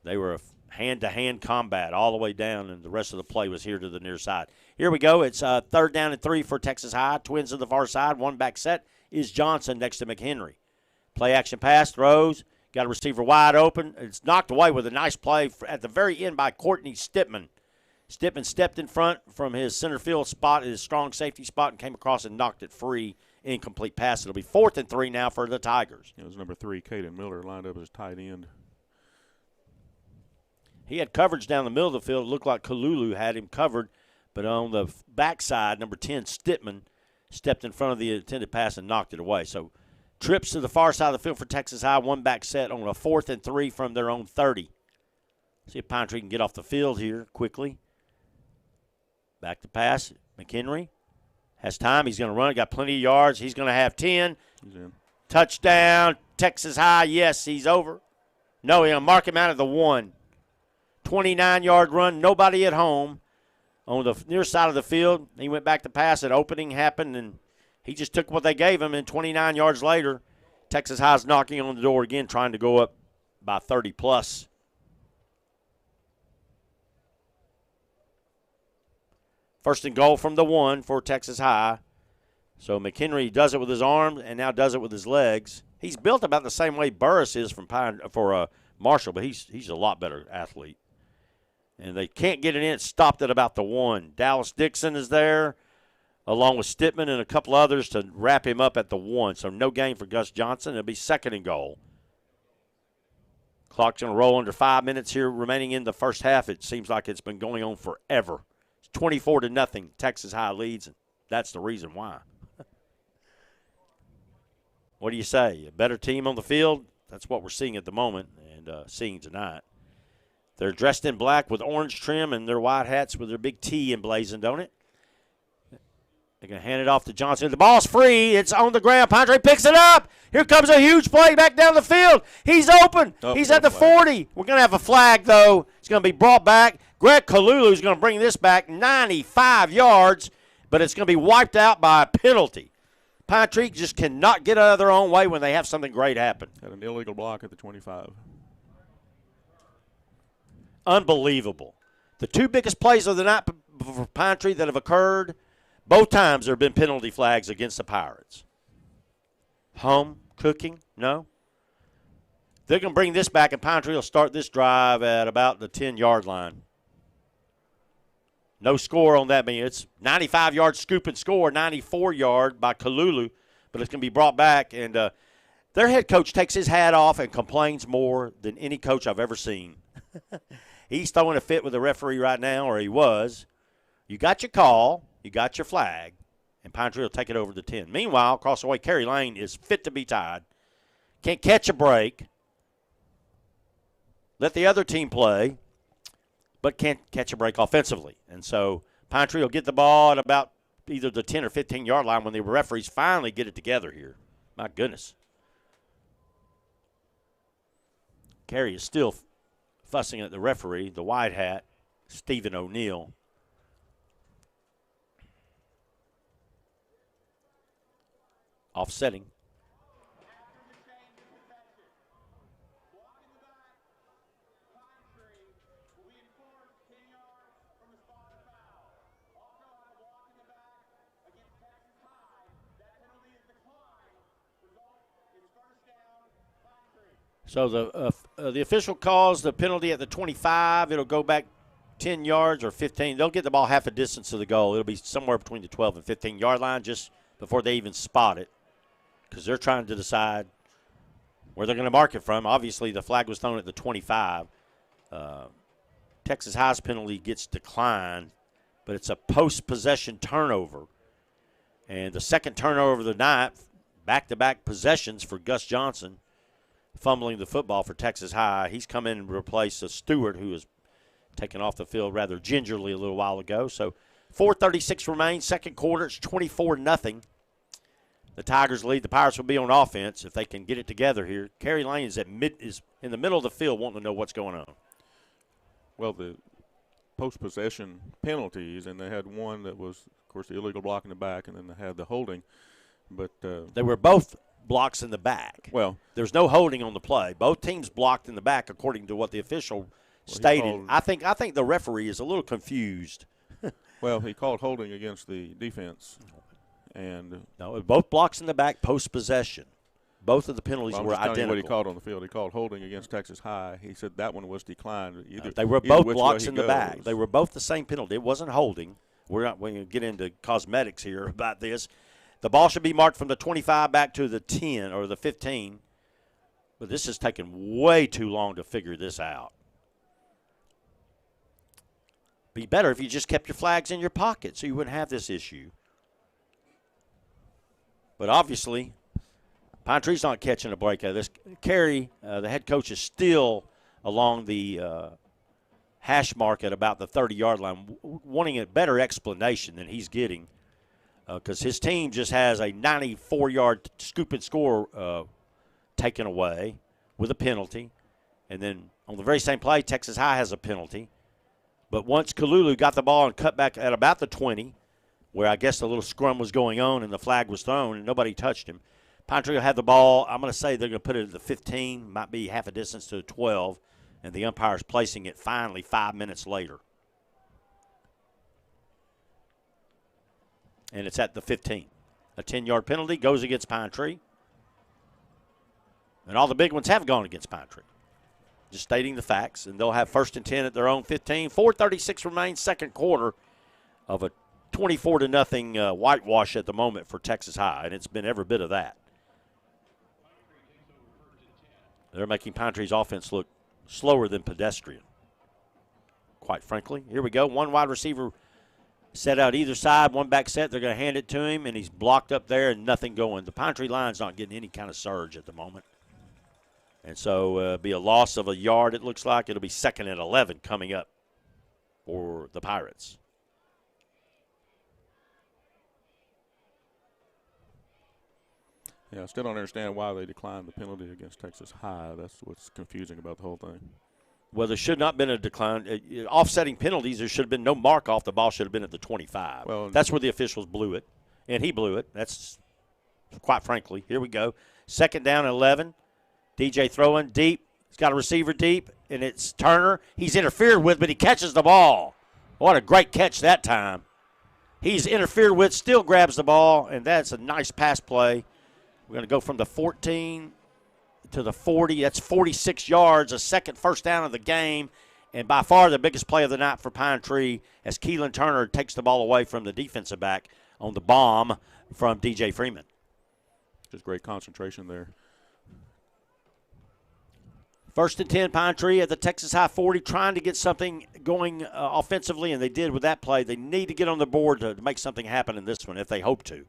they were a hand-to-hand combat all the way down, and the rest of the play was here to the near side. Here we go. It's third down and 3 for Texas High. Twins to the far side. One back set is Johnson next to McHenry. Play action pass, throws, got a receiver wide open. It's knocked away with a nice play at the very end by Courtney Stipman. Stipman stepped in front from his center field spot, his strong safety spot, and came across and knocked it free. Incomplete pass. It'll be 4th and 3 now for the Tigers. It was number 3, Caden Miller, lined up as tight end. He had coverage down the middle of the field. It looked like Kalulu had him covered, but on the backside, number 10, Stipman, stepped in front of the intended pass and knocked it away. So trips to the far side of the field for Texas High. One back set on a 4th and 3 from their own 30. See if Pine Tree can get off the field here quickly. Back to pass. McHenry has time. He's going to run. Got plenty of yards. He's going to have 10. He's in. Touchdown, Texas High. Yes, he's over. No, he's going to mark him out of the 1. 29-yard run. Nobody at home. On the near side of the field, he went back to pass. An opening happened, and he just took what they gave him. And 29 yards later, Texas High's knocking on the door again, trying to go up by 30-plus. First and goal from the 1 for Texas High. So McHenry does it with his arms and now does it with his legs. He's built about the same way Burris is for Marshall, but he's a lot better athlete. And they can't get it in. It's stopped at about the 1. Dallas Dixon is there, along with Stipman and a couple others to wrap him up at the 1. So no gain for Gus Johnson. It'll be 2nd and goal. Clock's going to roll under 5 minutes here remaining in the first half. It seems like it's been going on forever. It's 24-0. Texas High leads, and that's the reason why. What do you say? A better team on the field? That's what we're seeing at the moment and seeing tonight. They're dressed in black with orange trim and their white hats with their big T emblazoned on it. They're going to hand it off to Johnson. The ball's free. It's on the ground. Pine Tree picks it up. Here comes a huge play back down the field. He's open. He's at the 40. We're going to have a flag, though. It's going to be brought back. Greg Kalulu is going to bring this back 95 yards, but it's going to be wiped out by a penalty. Pine Tree just cannot get out of their own way when they have something great happen. Had an illegal block at the 25. Unbelievable. The 2 biggest plays of the night for Pine Tree that have occurred, both times there have been penalty flags against the Pirates. Home cooking? No. They're going to bring this back, and Pine Tree will start this drive at about the 10-yard line. No score on that. It's 95-yard scoop and score, 94-yard by Kalulu, but it's going to be brought back. And their head coach takes his hat off and complains more than any coach I've ever seen. He's throwing a fit with the referee right now, or he was. You got your call, you got your flag, and Pine Tree will take it over the 10. Meanwhile, across the way, Kerry Lane is fit to be tied. Can't catch a break. Let the other team play, but can't catch a break offensively. And so Pine Tree will get the ball at about either the 10 or 15-yard line when the referees finally get it together here. My goodness. Kerry is still fussing at the referee, the white hat, Stephen O'Neill. Offsetting. So the official calls the penalty at the 25. It'll go back 10 yards or 15. They'll get the ball half a distance to the goal. It'll be somewhere between the 12 and 15-yard line just before they even spot it, because they're trying to decide where they're going to mark it from. Obviously, the flag was thrown at the 25. Texas High's penalty gets declined, but it's a post-possession turnover. And the second turnover of the night, back-to-back possessions for Gus Johnson, fumbling the football for Texas High. He's come in and replaced a Stewart who was taken off the field rather gingerly a little while ago. So 4:36 remains, second quarter. It's 24-0. The Tigers lead. The Pirates will be on offense if they can get it together here. Kerry Lane is in the middle of the field wanting to know what's going on. Well, the post-possession penalties, and they had one that was, of course, the illegal block in the back, and then they had the holding. But they were both blocks in the back. Well, there's no holding on the play. Both teams blocked in the back, according to what the official stated. I think the referee is a little confused. Well, he called holding against the defense, and no, both blocks in the back post-possession. Both of the penalties were identical. What he called on the field, he called holding against Texas High. He said that one was declined. They were both blocks in the back. They were both the same penalty. It wasn't holding. We're going to get into cosmetics here about this. The ball should be marked from the 25 back to the 10 or the 15. But this is taking way too long to figure this out. Be better if you just kept your flags in your pocket so you wouldn't have this issue. But obviously, Pine Tree's not catching a break out of this. Kerry, the head coach, is still along the hash mark at about the 30-yard line, wanting a better explanation than he's getting, because his team just has a 94-yard scoop and score taken away with a penalty. And then on the very same play, Texas High has a penalty. But once Kalulu got the ball and cut back at about the 20, where I guess the little scrum was going on and the flag was thrown and nobody touched him, Pine Tree will have the ball. I'm going to say they're going to put it at the 15, might be half a distance to the 12, and the umpire's placing it finally 5 minutes later. And it's at the 15. A 10-yard penalty goes against Pine Tree. And all the big ones have gone against Pine Tree. Just stating the facts, and they'll have 1st and 10 at their own 15. 4:36 remains, second quarter of a 24-0 whitewash at the moment for Texas High, and it's been every bit of that. They're making Pine Tree's offense look slower than pedestrian, quite frankly. Here we go. One wide receiver set out either side, one back set. They're going to hand it to him, and he's blocked up there and nothing going. The Pine Tree line's not getting any kind of surge at the moment. And so it'll be a loss of a yard, it looks like. It'll be 2nd and 11 coming up for the Pirates. Yeah, I still don't understand why they declined the penalty against Texas High. That's what's confusing about the whole thing. Well, there should not have been a decline. Offsetting penalties, there should have been no mark off. The ball should have been at the 25. Well, that's where the officials blew it, and he blew it. That's, quite frankly, here we go. 2nd down and 11. DJ throwing deep. He's got a receiver deep, and it's Turner. He's interfered with, but he catches the ball. What a great catch that time. He's interfered with, still grabs the ball, and that's a nice pass play. We're going to go from the 14 to the 40. That's 46 yards, a second first down of the game, and by far the biggest play of the night for Pine Tree as Keelan Turner takes the ball away from the defensive back on the bomb from DJ Freeman. Just great concentration there. 1st and 10, Pine Tree at the Texas High 40, trying to get something going offensively, and they did with that play. They need to get on the board to make something happen in this one if they hope to.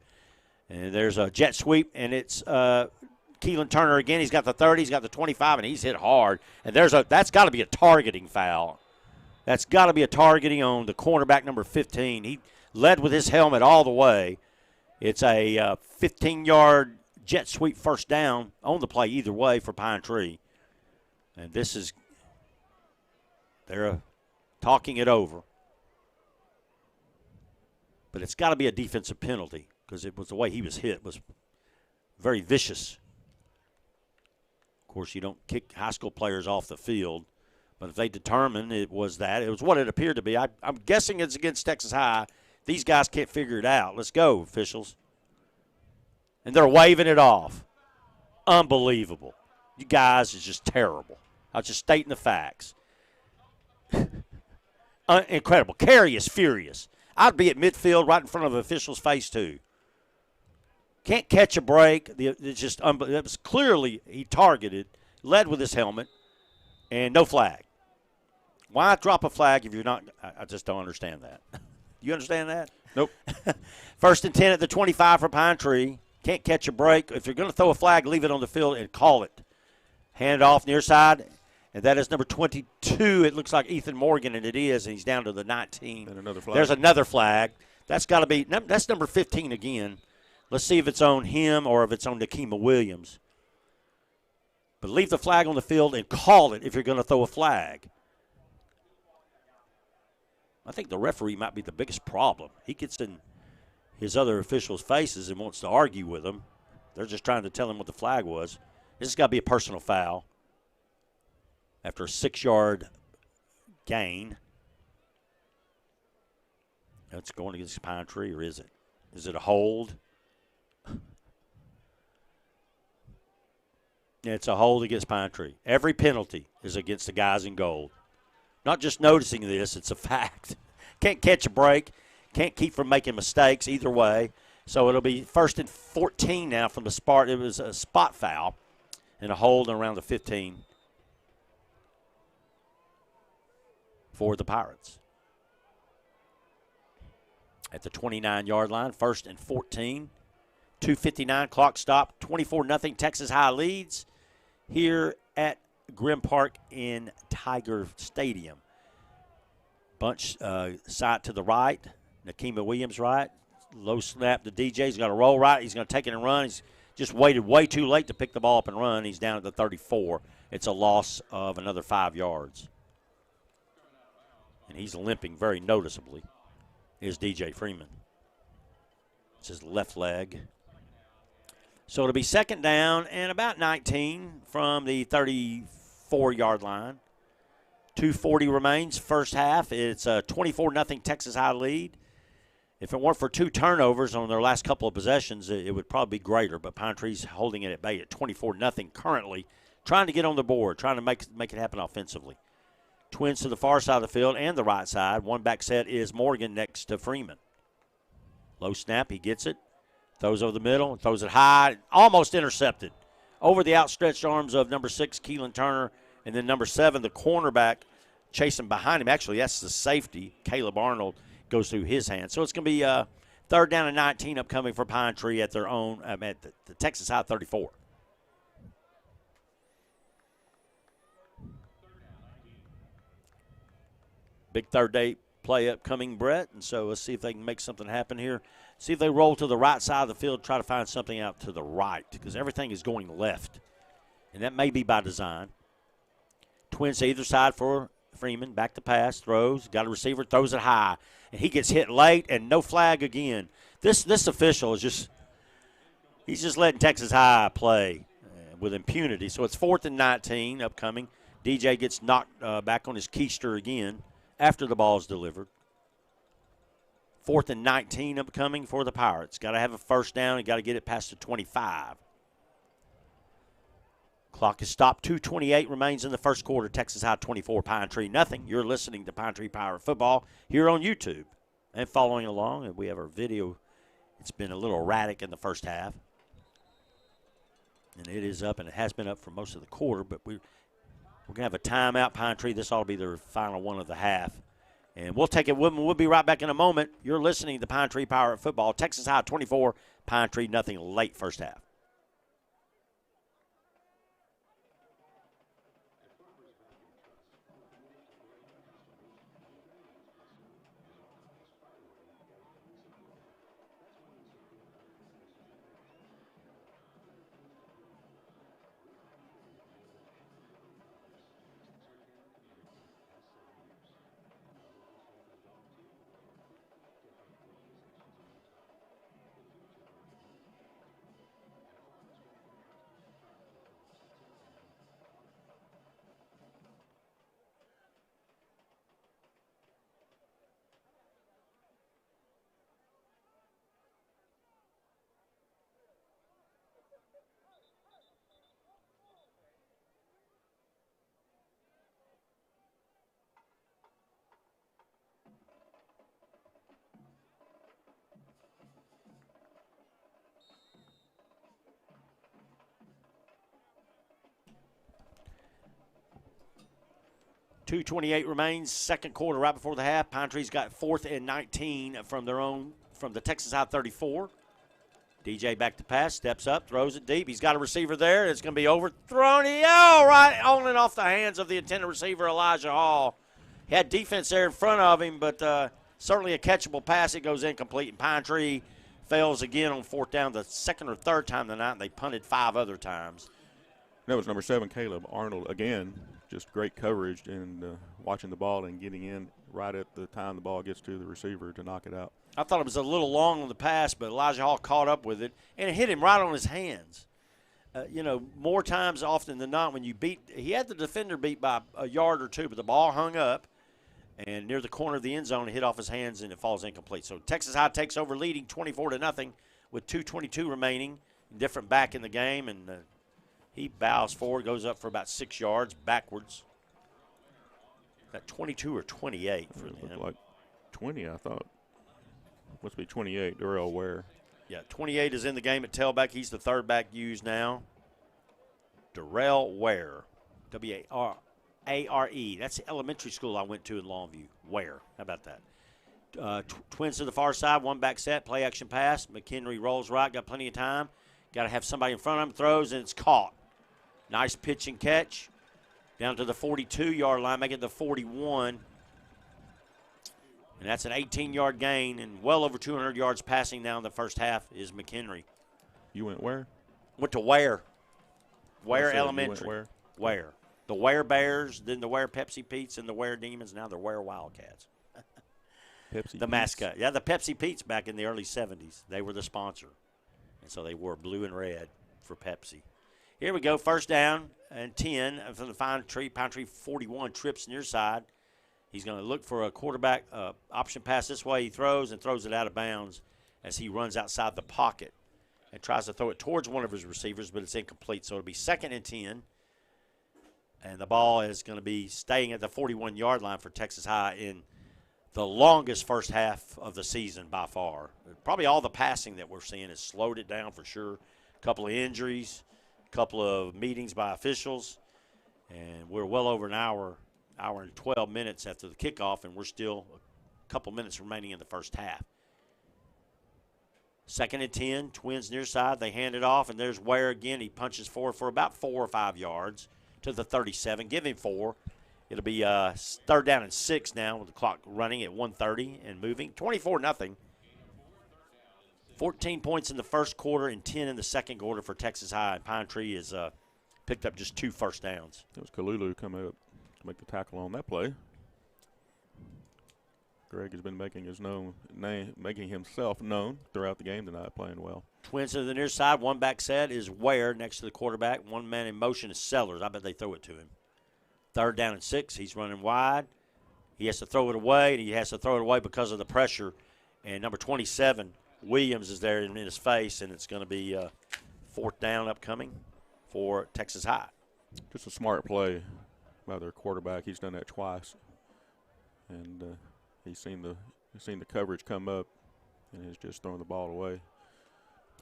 And there's a jet sweep, and it's Keelan Turner again. He's got the 30, he's got the 25, and he's hit hard. And that's got to be a targeting foul. That's got to be a targeting on the cornerback number 15. He led with his helmet all the way. It's a 15-yard jet sweep first down on the play either way for Pine Tree. And this is, they're talking it over. But it's got to be a defensive penalty because it was the way he was hit was very vicious. Of course, you don't kick high school players off the field. But if they determine it was that, it was what it appeared to be. I'm guessing it's against Texas High. These guys can't figure it out. Let's go, officials. And they're waving it off. Unbelievable. You guys is just terrible. I was just stating the facts. Incredible. Carey is furious. I'd be at midfield right in front of the official's face, too. Can't catch a break. It's just it was clearly he targeted, led with his helmet, and no flag. Why drop a flag if you're not – I just don't understand that. You understand that? Nope. 1st and 10 at the 25 for Pine Tree. Can't catch a break. If you're going to throw a flag, leave it on the field and call it. Hand it off near side, and that is number 22. It looks like Ethan Morgan, and it is, and he's down to the 19. And another flag. There's another flag. That's got to be – that's number 15 again. Let's see if it's on him or if it's on Nakima Williams. But leave the flag on the field and call it if you're going to throw a flag. I think the referee might be the biggest problem. He gets in his other officials' faces and wants to argue with them. They're just trying to tell him what the flag was. This has got to be a personal foul after a 6-yard gain. That's going against Pine Tree, or is it? Is it a hold? It's a hold against Pine Tree. Every penalty is against the guys in gold. Not just noticing this, it's a fact. Can't catch a break. Can't keep from making mistakes either way. So it'll be 1st and 14 now from the spot. It was a spot foul and a hold around the 15 for the Pirates. At the 29-yard line, 1st and 14. 2:59 clock stop. 24-0 Texas High leads here at Grim Park in Tiger Stadium. Bunch side to the right. Nakima Williams right. Low snap to DJ. He's got to roll right. He's going to take it and run. He's just waited way too late to pick the ball up and run. He's down at the 34. It's a loss of another 5 yards. And he's limping very noticeably, is DJ Freeman. It's his left leg. So it'll be 2nd down and about 19 from the 34-yard line. 2:40 remains, first half. It's a 24-0 Texas High lead. If it weren't for 2 turnovers on their last couple of possessions, it would probably be greater. But Pine Tree's holding it at bay at 24-0 currently, trying to get on the board, trying to make it happen offensively. Twins to the far side of the field and the right side. One back set is Morgan next to Freeman. Low snap, he gets it. Throws over the middle, throws it high, almost intercepted. Over the outstretched arms of number 6, Keelan Turner, and then number 7, the cornerback, chasing behind him. Actually, that's the safety. Caleb Arnold goes through his hands. So it's going to be 3rd down and 19 upcoming for Pine Tree at their own, at the Texas High 34. Big third day play upcoming, Brett, and so let's see if they can make something happen here. See if they roll to the right side of the field, try to find something out to the right, because everything is going left, and that may be by design. Twins to either side for Freeman. Back to pass, throws, got a receiver, throws it high, and he gets hit late, and no flag again. This official is he's just letting Texas High play with impunity. So it's 4th and 19 upcoming. DJ gets knocked back on his keister again after the ball is delivered. 4th and 19 upcoming for the Pirates. Got to have a first down and got to get it past the 25. Clock is stopped. 2:28 remains in the first quarter. Texas High 24, Pine Tree nothing. You're listening to Pine Tree Pirate Football here on YouTube and following along. And we have our video. It's been a little erratic in the first half. And it is up, and it has been up for most of the quarter. But we're going to have a timeout, Pine Tree. This ought to be their final one of the half. And we'll take it. We'll be right back in a moment. You're listening to Pine Tree Pirate Football. Texas High 24, Pine Tree nothing, late first half. 2:28 remains, second quarter, right before the half. Pine Tree's got 4th and 19 from the Texas High 34. DJ back to pass, steps up, throws it deep. He's got a receiver there. It's going to be overthrown. Right on and off the hands of the intended receiver, Elijah Hall. He had defense there in front of him, but certainly a catchable pass. It goes incomplete, and Pine Tree fails again on 4th down, the second or third time tonight, and they punted 5 other times. That was number 7, Caleb Arnold. Again, just great coverage and watching the ball and getting in right at the time the ball gets to the receiver to knock it out. I thought it was a little long on the pass, but Elijah Hall caught up with it, and it hit him right on his hands. More times often than not when you he had the defender beat by a yard or two, but the ball hung up, and near the corner of the end zone, it hit off his hands, and it falls incomplete. So Texas High takes over leading 24-0 with 2:22 remaining. Different back in the game, and he bows forward, goes up for about 6 yards backwards. Got 22 or 28 for It him. looked like 20, I thought. Must be 28, Darrell Ware. Yeah, 28 is in the game at tailback. He's the third back used now. Darrell Ware, W-A-R-E. That's the elementary school I went to in Longview. Ware, how about that? Twins to the far side, one back set, play action pass. McHenry rolls right, got plenty of time. Got to have somebody in front of him, throws, and it's caught. Nice pitch and catch. Down to the 42-yard line, making it the 41. And that's an 18-yard gain, and well over 200 yards passing now in the first half is McHenry. You went where? Went to Ware. Ware You went Elementary. where? Ware. The Ware Bears, then the Ware Pepsi Petes, and the Ware Demons. Now the Ware Wildcats. Pepsi. The Pete's. mascot. Yeah, the Pepsi Petes back in the early 70s. They were the sponsor. And so they wore blue and red for Pepsi. Here we go, first down and 10 from the Pine Tree 41, trips near side. He's going to look for a quarterback option pass this way. He throws and throws it out of bounds as he runs outside the pocket and tries to throw it towards one of his receivers, but it's incomplete. So it'll be 2nd and 10. And the ball is going to be staying at the 41-yard line for Texas High in the longest first half of the season by far. Probably all the passing that we're seeing has slowed it down for sure. A couple of injuries, a couple of meetings by officials, and we're well over an hour and 12 minutes after the kickoff, and we're still a couple minutes remaining in the first half. 2nd and 10, Twins near side. They hand it off, and there's Ware again. He punches forward for about 4 or 5 yards to the 37. Give him 4. It'll be 3rd down and 6 now with the clock running at 1:30 and moving. 24-0. 14 points in the first quarter and 10 in the second quarter for Texas High. And Pine Tree has picked up just 2 first downs. It was Kalulu coming up to make the tackle on that play. Greg has been making himself known throughout the game tonight, playing well. Twins to the near side. One back set is Ware next to the quarterback. One man in motion is Sellers. I bet they throw it to him. 3rd down and 6. He's running wide. He has to throw it away, and he has to throw it away because of the pressure. And number 27, Williams, is there in his face, and it's going to be 4th down upcoming for Texas High. Just a smart play by their quarterback. He's done that twice, and he's seen the coverage come up, and has just thrown the ball away.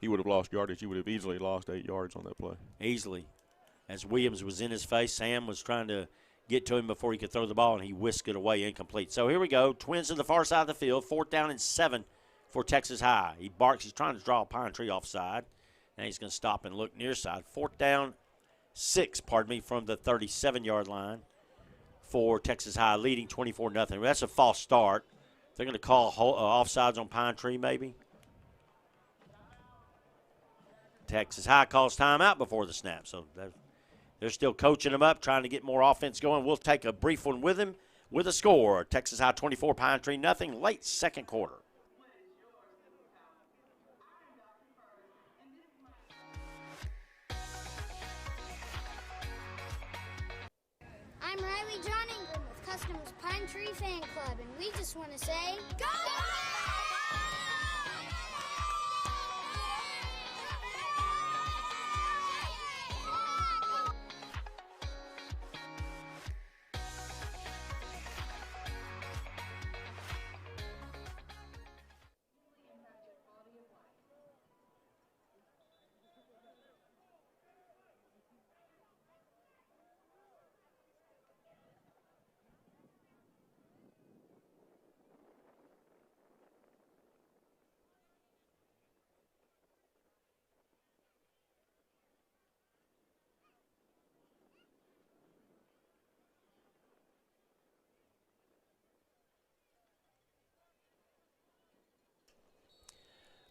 He would have lost yardage. He would have easily lost 8 yards on that play. Easily. As Williams was in his face, Sam was trying to get to him before he could throw the ball, and he whisked it away incomplete. So here we go. Twins to the far side of the field. 4th down and 7 for Texas High. He barks. He's trying to draw a Pine Tree offside. Now he's going to stop and look near side. 4th down, 6, from the 37-yard line for Texas High, leading 24-0. That's a false start. They're going to call offsides on Pine Tree maybe. Texas High calls timeout before the snap. So they're still coaching them up, trying to get more offense going. We'll take a brief one with him with a score. Texas High 24, Pine Tree nothing, late second quarter. I'm Riley John Ingram with Customers Pine Tree Fan Club, and we just want to say, Go!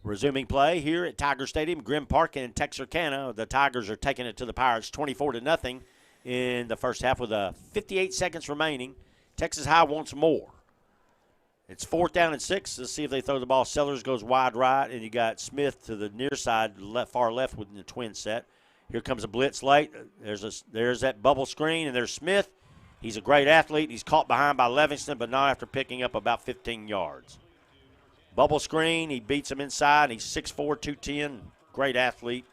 Resuming play here at Tiger Stadium, Grimm Park in Texarkana. The Tigers are taking it to the Pirates 24-0 in the first half with 58 seconds remaining. Texas High wants more. It's 4th down and 6. Let's see if they throw the ball. Sellers goes wide right, and you got Smith to the near side, far left with the twin set. Here comes a blitz late. There's that bubble screen, and there's Smith. He's a great athlete. He's caught behind by Livingston, but not after picking up about 15 yards. Bubble screen, he beats him inside. He's 6'4", 210, great athlete.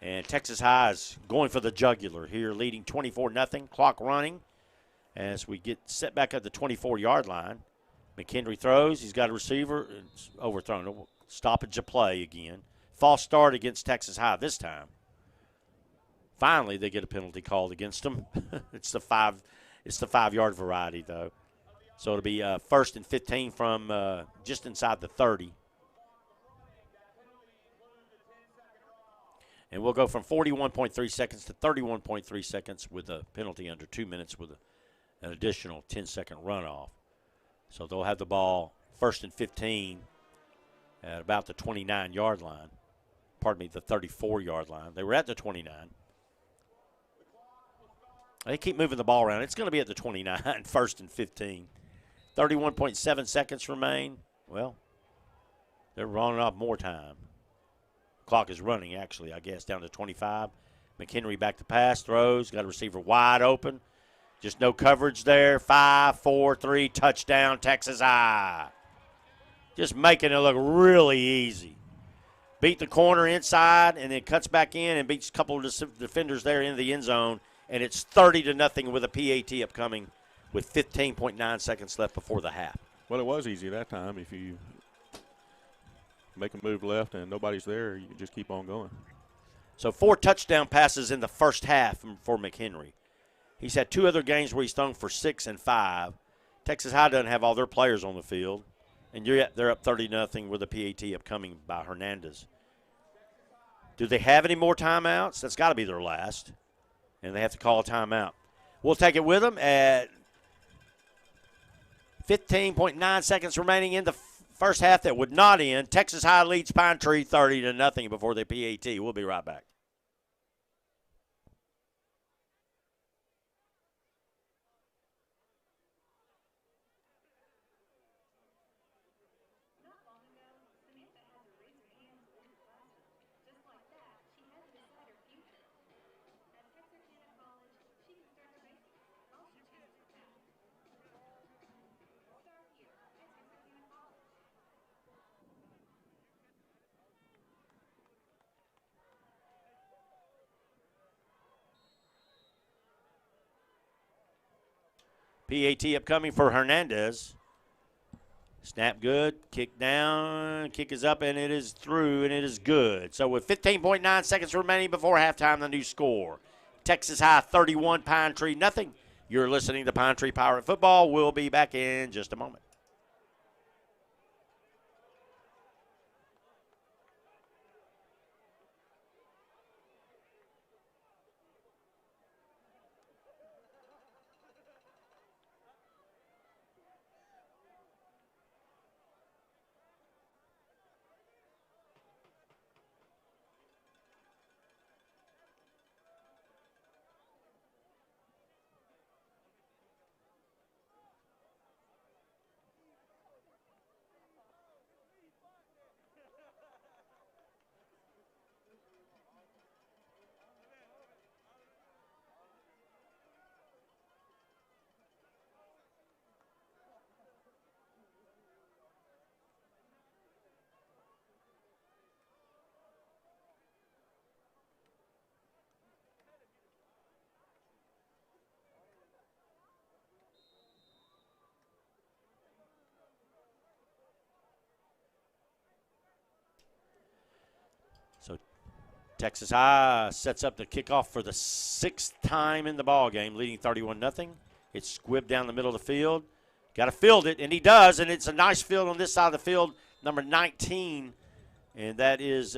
And Texas High is going for the jugular here, leading 24-0. Clock running as we get set back at the 24-yard line. McHenry throws. He's got a receiver. It's overthrown. Stoppage of play again. False start against Texas High this time. Finally, they get a penalty called against them. It's the 5-yard variety, though. So it'll be 1st and 15 from just inside the 30. And we'll go from 41.3 seconds to 31.3 seconds with a penalty under 2 minutes with an additional 10-second runoff. So they'll have the ball 1st and 15 at about the 29-yard line. Pardon me, the 34-yard line. They were at the 29. They keep moving the ball around. It's going to be at the 29, 1st and 15. 31.7 seconds remain. Well, they're running off more time. Clock is running, actually, I guess, down to 25. McHenry back to pass, throws, got a receiver wide open. Just no coverage there. 5, 4, 3, touchdown, Texas High. Just making it look really easy. Beat the corner inside and then cuts back in and beats a couple of defenders there into the end zone. And it's 30-0 with a PAT upcoming with 15.9 seconds left before the half. Well, it was easy that time. If you make a move left and nobody's there, you can just keep on going. So 4 touchdown passes in the first half for McHenry. He's had 2 other games where he's thrown for 6 and 5. Texas High doesn't have all their players on the field. And they're up 30-0 with a PAT upcoming by Hernandez. Do they have any more timeouts? That's got to be their last. And they have to call a timeout. We'll take it with them at 15.9 seconds remaining in the first half that would not end. Texas High leads Pine Tree 30-0 before the PAT. We'll be right back. PAT upcoming for Hernandez. Snap good, kick down, kick is up, and it is through, and it is good. So with 15.9 seconds remaining before halftime, the new score. Texas High 31, Pine Tree nothing. You're listening to Pine Tree Pirate Football. We'll be back in just a moment. So Texas High sets up the kickoff for the 6th time in the ball game, leading 31-0. It's squibbed down the middle of the field. Got to field it, and he does, and it's a nice field on this side of the field, number 19, and that is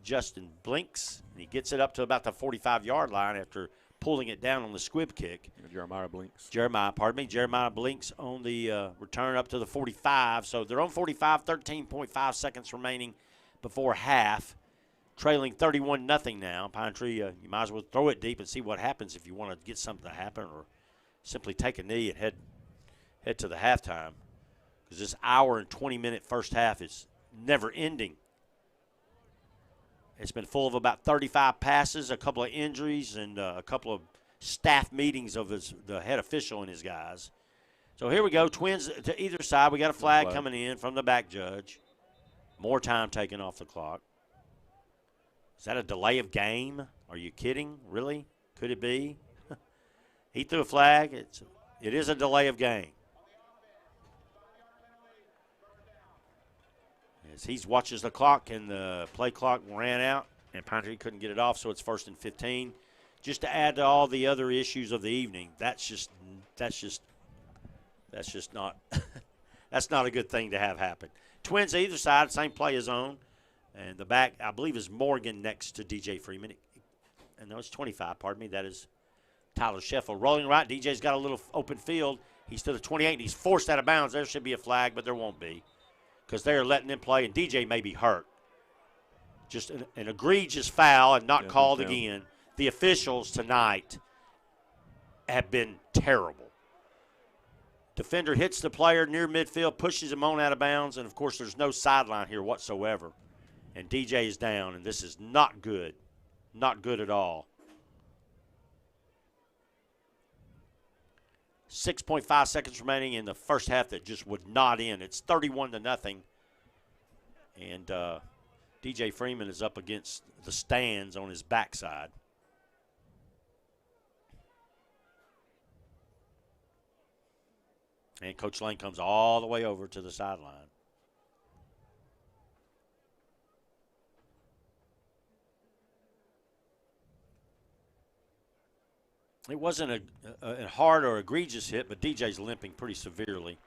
Justin Blinks. And he gets it up to about the 45-yard line after pulling it down on the squib kick. Jeremiah Blinks. Jeremiah Blinks on the return up to the 45. So they're on 45, 13.5 seconds remaining before half. Trailing 31-0 now. Pine Tree, you might as well throw it deep and see what happens if you want to get something to happen, or simply take a knee and head to the halftime, because this hour and 20-minute first half is never ending. It's been full of about 35 passes, a couple of injuries, and a couple of staff meetings of the head official and his guys. So here we go, Twins to either side. We got a flag coming in from the back judge. More time taken off the clock. Is that a delay of game? Are you kidding? Really? Could it be? He threw a flag. It is a delay of game. As he watches the clock, and the play clock ran out, and Pine Tree couldn't get it off, so it's 1st and 15. Just to add to all the other issues of the evening, that's just not that's not a good thing to have happen. Twins either side, same play as on. And the back, I believe, is Morgan next to DJ Freeman. And no, it's 25, pardon me. That is Tyler Sheffield. Rolling right, DJ's got a little open field. He's to the 28, and he's forced out of bounds. There should be a flag, but there won't be, because they're letting him play, and DJ may be hurt. Just an egregious foul and not called again. The officials tonight have been terrible. Defender hits the player near midfield, pushes him on out of bounds, and, of course, there's no sideline here whatsoever. And DJ is down, and this is not good. Not good at all. 6.5 seconds remaining in the first half that just would not end. It's 31-0. And DJ Freeman is up against the stands on his backside. And Coach Lane comes all the way over to the sideline. It wasn't a hard or egregious hit, but DJ's limping pretty severely.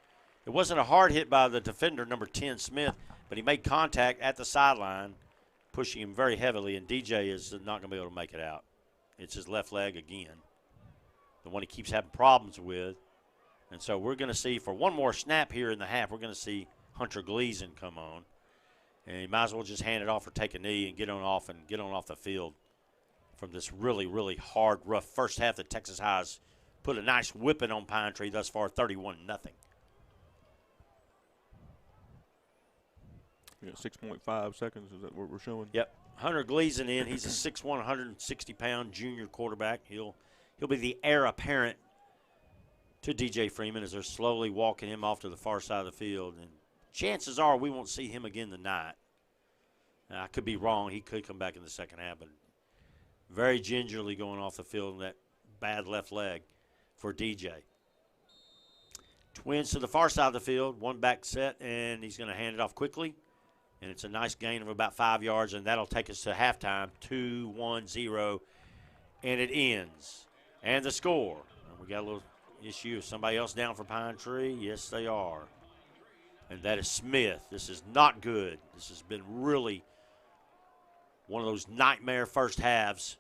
It wasn't a hard hit by the defender, number 10, Smith, but he made contact at the sideline, pushing him very heavily, and DJ is not going to be able to make it out. It's his left leg again, the one he keeps having problems with. And so we're going to see, for one more snap here in the half, we're going to see Hunter Gleason come on. And he might as well just hand it off or take a knee and get on off the field from this really, really hard, rough first half that Texas High's put a nice whipping on Pine Tree thus far, 31-0. Yeah, 6.5 seconds, is that what we're showing? Yep. Hunter Gleason in. He's a 6'1", 160-pound junior quarterback. He'll be the heir apparent to DJ Freeman as they're slowly walking him off to the far side of the field. And chances are we won't see him again tonight. Now, I could be wrong. He could come back in the second half, but very gingerly going off the field in that bad left leg for DJ. Twins to the far side of the field, one back set, and he's going to hand it off quickly. And it's a nice gain of about 5 yards, and that'll take us to halftime, 2-1-0, and it ends. And the score. And we got a little issue. Is somebody else down for Pine Tree? Yes, they are. And that is Smith. This is not good. This has been really one of those nightmare first halves.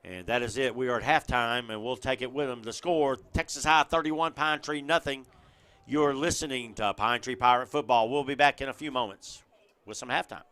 And that is it. We are at halftime, and we'll take it with them. The score, Texas High 31, Pine Tree nothing. You're listening to Pine Tree Pirate Football. We'll be back in a few moments with some halftime.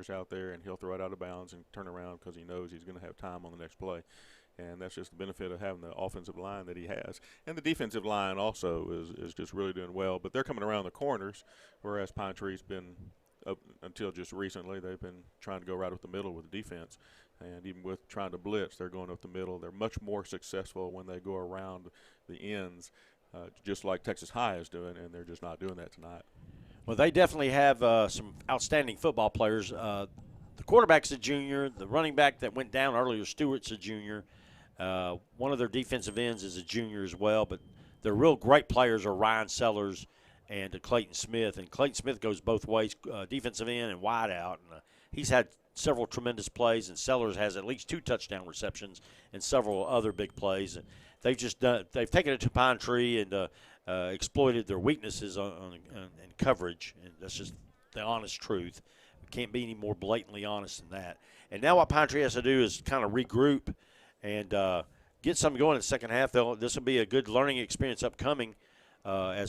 corners out there, and he'll throw it out of bounds and turn around because he knows he's going to have time on the next play. And that's just the benefit of having the offensive line that he has. And the defensive line also is just really doing well. But they're coming around the corners, whereas Pine Tree's been, up until just recently, they've been trying to go right up the middle with the defense. And even with trying to blitz, they're going up the middle. They're much more successful when they go around the ends, just like Texas High is doing, and they're just not doing that tonight. Well, they definitely have some outstanding football players. The quarterback's a junior. The running back that went down earlier, Stewart's a junior. One of their defensive ends is a junior as well. But their real great players are Ryan Sellers and Clayton Smith. And Clayton Smith goes both ways, defensive end and wide out. And he's had several tremendous plays, and Sellers has at least 2 touchdown receptions and several other big plays. And they've taken it to Pine Tree and exploited their weaknesses in coverage, and that's just the honest truth. We can't be any more blatantly honest than that. And now what Pine Tree has to do is kind of regroup and get something going in the second half. This will be a good learning experience upcoming. I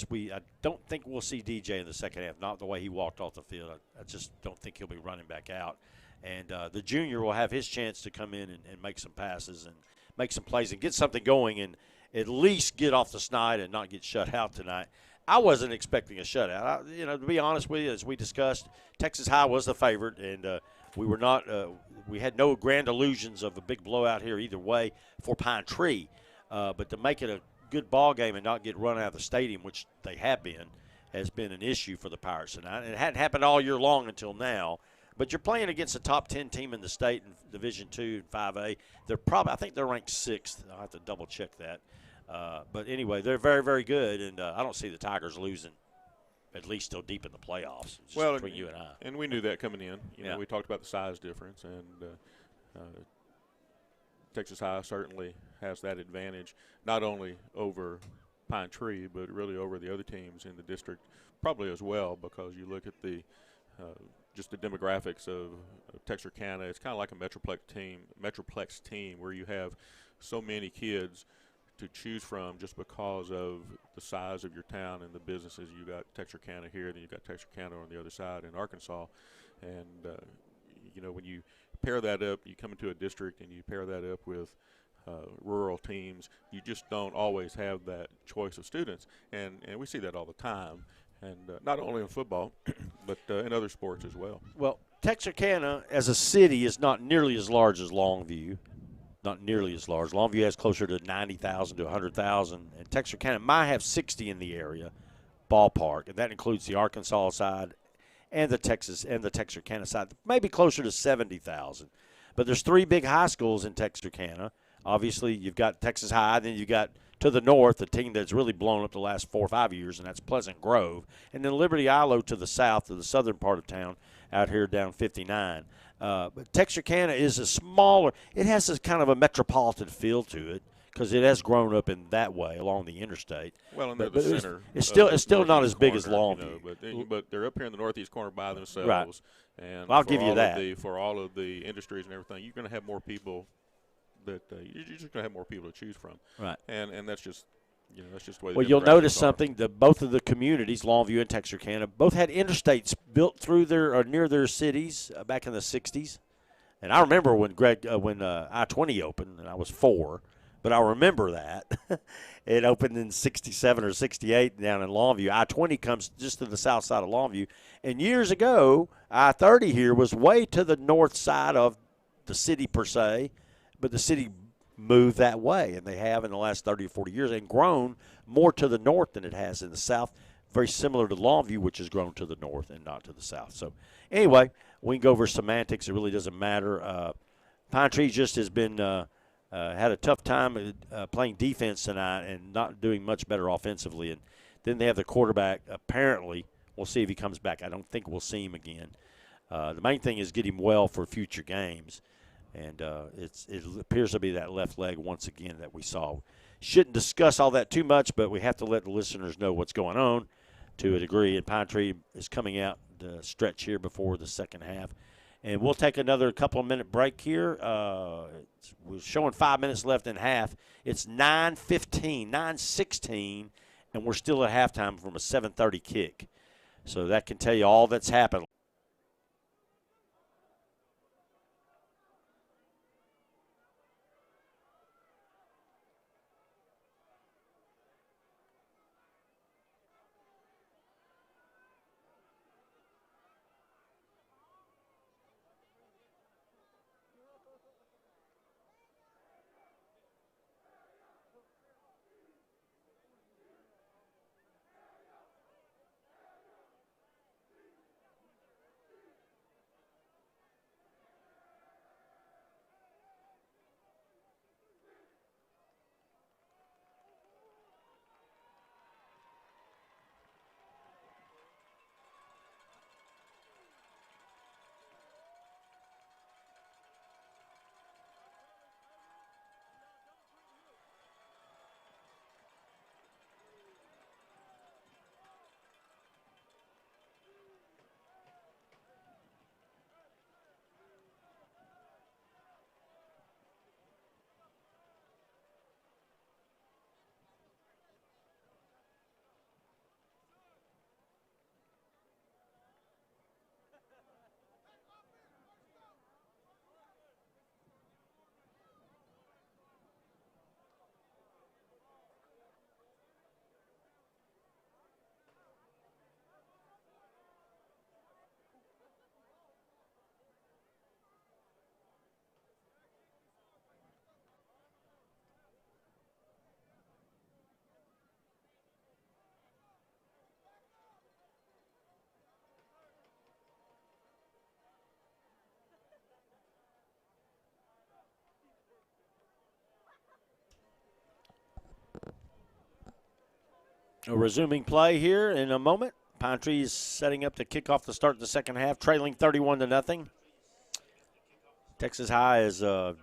don't think we'll see DJ in the second half, not the way he walked off the field. I just don't think he'll be running back out. And the junior will have his chance to come in and make some passes and make some plays and get something going and at least get off the snide and not get shut out tonight. I wasn't expecting a shutout. To be honest with you, as we discussed, Texas High was the favorite, and we had no grand illusions of a big blowout here either way for Pine Tree. But to make it a good ball game and not get run out of the stadium, which they have been, has been an issue for the Pirates tonight. And it hadn't happened all year long until now. But you're playing against a top 10 team in the state in Division II and 5A. I think they're ranked 6th. I'll have to double check that. But anyway, they're very, very good, and I don't see the Tigers losing, at least still deep in the playoffs. Between you and I. And we knew that coming in. You know, we talked about the size difference, and Texas High certainly has that advantage, not only over Pine Tree, but really over the other teams in the district, probably as well, because you look at the just the demographics of Texarkana. It's kind of like a Metroplex team where you have so many kids to choose from just because of the size of your town and the businesses. You got Texarkana here, then you got Texarkana on the other side in Arkansas. And, when you pair that up, you come into a district and you pair that up with rural teams, you just don't always have that choice of students. And we see that all the time. And not only in football, but in other sports as well. Well, Texarkana as a city is not nearly as large as Longview. Not nearly as large. Longview has closer to 90,000 to 100,000. And Texarkana might have 60 in the area, ballpark. And that includes the Arkansas side and the Texarkana side. Maybe closer to 70,000. But there's 3 big high schools in Texarkana. Obviously, you've got Texas High, then you've got to the north, a team that's really blown up the last 4 or 5 years, and that's Pleasant Grove. And then Liberty Ilo to the south, to the southern part of town, out here down 59. But Texarkana is a smaller – it has this kind of a metropolitan feel to it because it has grown up in that way along the interstate. Well, and they're the center. It's still not as big as Longview. But they're up here in the northeast corner by themselves. Right. And I'll give you that. For all of the industries and everything, you're going to have more people – that you're just going to have more people to choose from, right? And that's just that's just the way. Well, you'll notice something. Both of the communities, Longview and Texarkana, both had interstates built through near their cities back in the '60s. And I remember when I-20 opened, and I was 4, but I remember that it opened in '67 or '68 down in Longview. I-20 comes just to the south side of Longview, and years ago, I-30 here was way to the north side of the city per se. But the city moved that way, and they have in the last 30 or 40 years and grown more to the north than it has in the south, very similar to Longview, which has grown to the north and not to the south. So anyway, we can go over semantics. It really doesn't matter. Pine Tree just has been had a tough time playing defense tonight and not doing much better offensively. And then they have the quarterback. Apparently, we'll see if he comes back. I don't think we'll see him again. The main thing is get him well for future games. And it appears to be that left leg once again that we saw. Shouldn't discuss all that too much, but we have to let the listeners know what's going on to a degree. And Pine Tree is coming out the stretch here before the second half. And we'll take another couple-minute break here. We're showing 5 minutes left in half. It's 9:15, 9:16, and we're still at halftime from a 7:30 kick. So that can tell you all that's happened. A resuming play here in a moment. Pine Tree is setting up to kick off the start of the second half, trailing 31-0. Texas High has done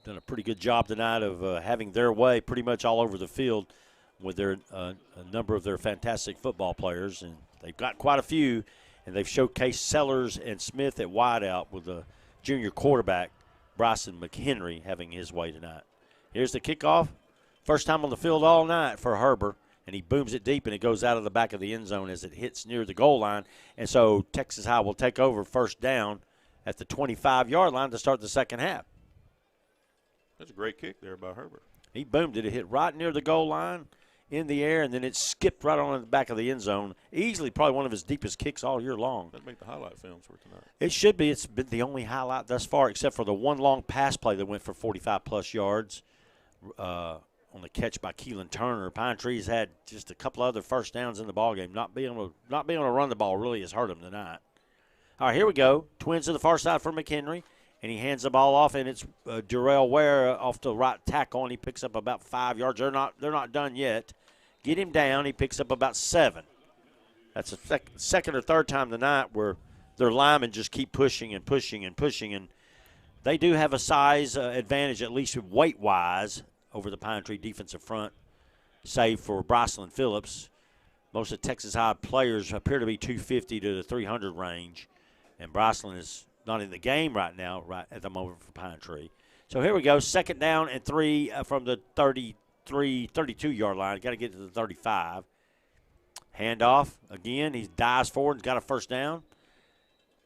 a pretty good job tonight of having their way pretty much all over the field with their a number of their fantastic football players, and they've got quite a few, and they've showcased Sellers and Smith at wideout with the junior quarterback, Bryson McHenry, having his way tonight. Here's the kickoff. First time on the field all night for Herbert, and he booms it deep, and it goes out of the back of the end zone as it hits near the goal line. And so Texas High will take over first down at the 25-yard line to start the second half. That's a great kick there by Herbert. He boomed it. It hit right near the goal line in the air, and then it skipped right on the back of the end zone. Easily probably one of his deepest kicks all year long. That'd make the highlight films for tonight. It should be. It's been the only highlight thus far, except for the one long pass play that went for 45-plus yards on the catch by Keelan Turner. Pine Tree's had just a couple other first downs in the ballgame. Not being able to run the ball really has hurt him tonight. All right, here we go. Twins to the far side for McHenry, and he hands the ball off, and it's Jarrell Ware off the right tackle, and he picks up about 5 yards. They're not done yet. Get him down. He picks up about 7. That's the second or third time tonight where their linemen just keep pushing and pushing and pushing, and they do have a size advantage, at least weight-wise, over the Pine Tree defensive front, save for Brycelyn Phillips. Most of Texas High players appear to be 250 to the 300 range, and Brycelyn is not in the game right now, right at the moment for Pine Tree. So here we go, second down and 3 from the 32-yard line. Got to get to the 35. Handoff again. He dives forward and got a first down.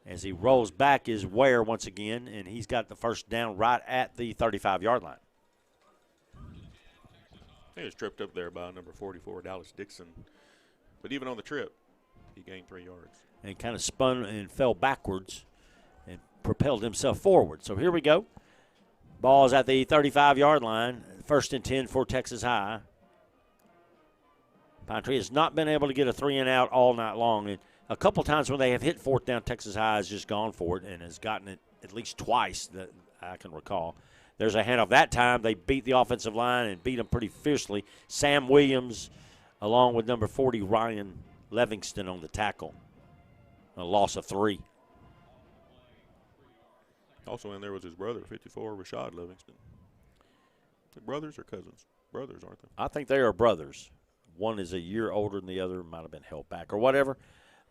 As he rolls back is Ware once again, and he's got the first down right at the 35-yard line. He was tripped up there by number 44, Dallas Dixon. But even on the trip, he gained 3 yards. And he kind of spun and fell backwards and propelled himself forward. So here we go. Ball's at the 35-yard line. First and 10 for Texas High. Pine Tree has not been able to get a 3-and-out all night long. And a couple times when they have hit fourth down, Texas High has just gone for it and has gotten it at least twice that I can recall. There's a handoff. That time they beat the offensive line and beat them pretty fiercely. Sam Williams, along with number 40, Ryan Livingston on the tackle. A loss of 3. Also in there was his brother, 54, Rashad Livingston. The brothers or cousins? Brothers, aren't they? I think they are brothers. One is a year older than the other. Might have been held back or whatever.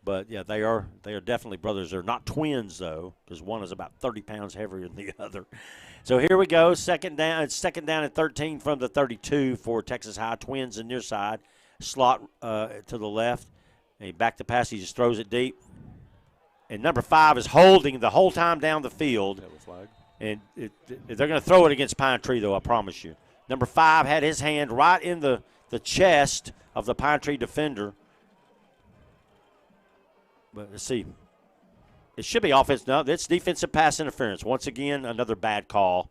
But, yeah, they are definitely brothers. They're not twins, though, because one is about 30 pounds heavier than the other. So here we go, second down. It's second down and 13 from the 32 for Texas High. Twins in near side. Slot to the left. And he back the pass. He just throws it deep. And number 5 is holding the whole time down the field. Have a flag. And they're going to throw it against Pine Tree, though, I promise you. Number 5 had his hand right in the chest of the Pine Tree defender. But let's see. It should be offense. No, it's defensive pass interference. Once again, another bad call.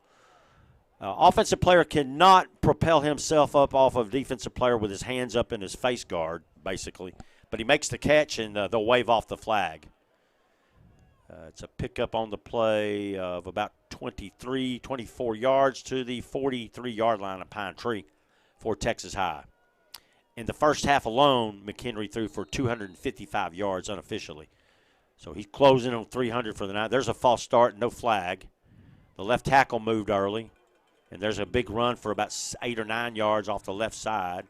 Offensive player cannot propel himself up off of defensive player with his hands up in his face guard, basically. But he makes the catch, and they'll wave off the flag. It's a pickup on the play of about 23, 24 yards to the 43-yard line of Pine Tree for Texas High. In the first half alone, McHenry threw for 255 yards unofficially. So he's closing on 300 for the night. There's a false start, no flag. The left tackle moved early, and there's a big run for about 8 or 9 yards off the left side.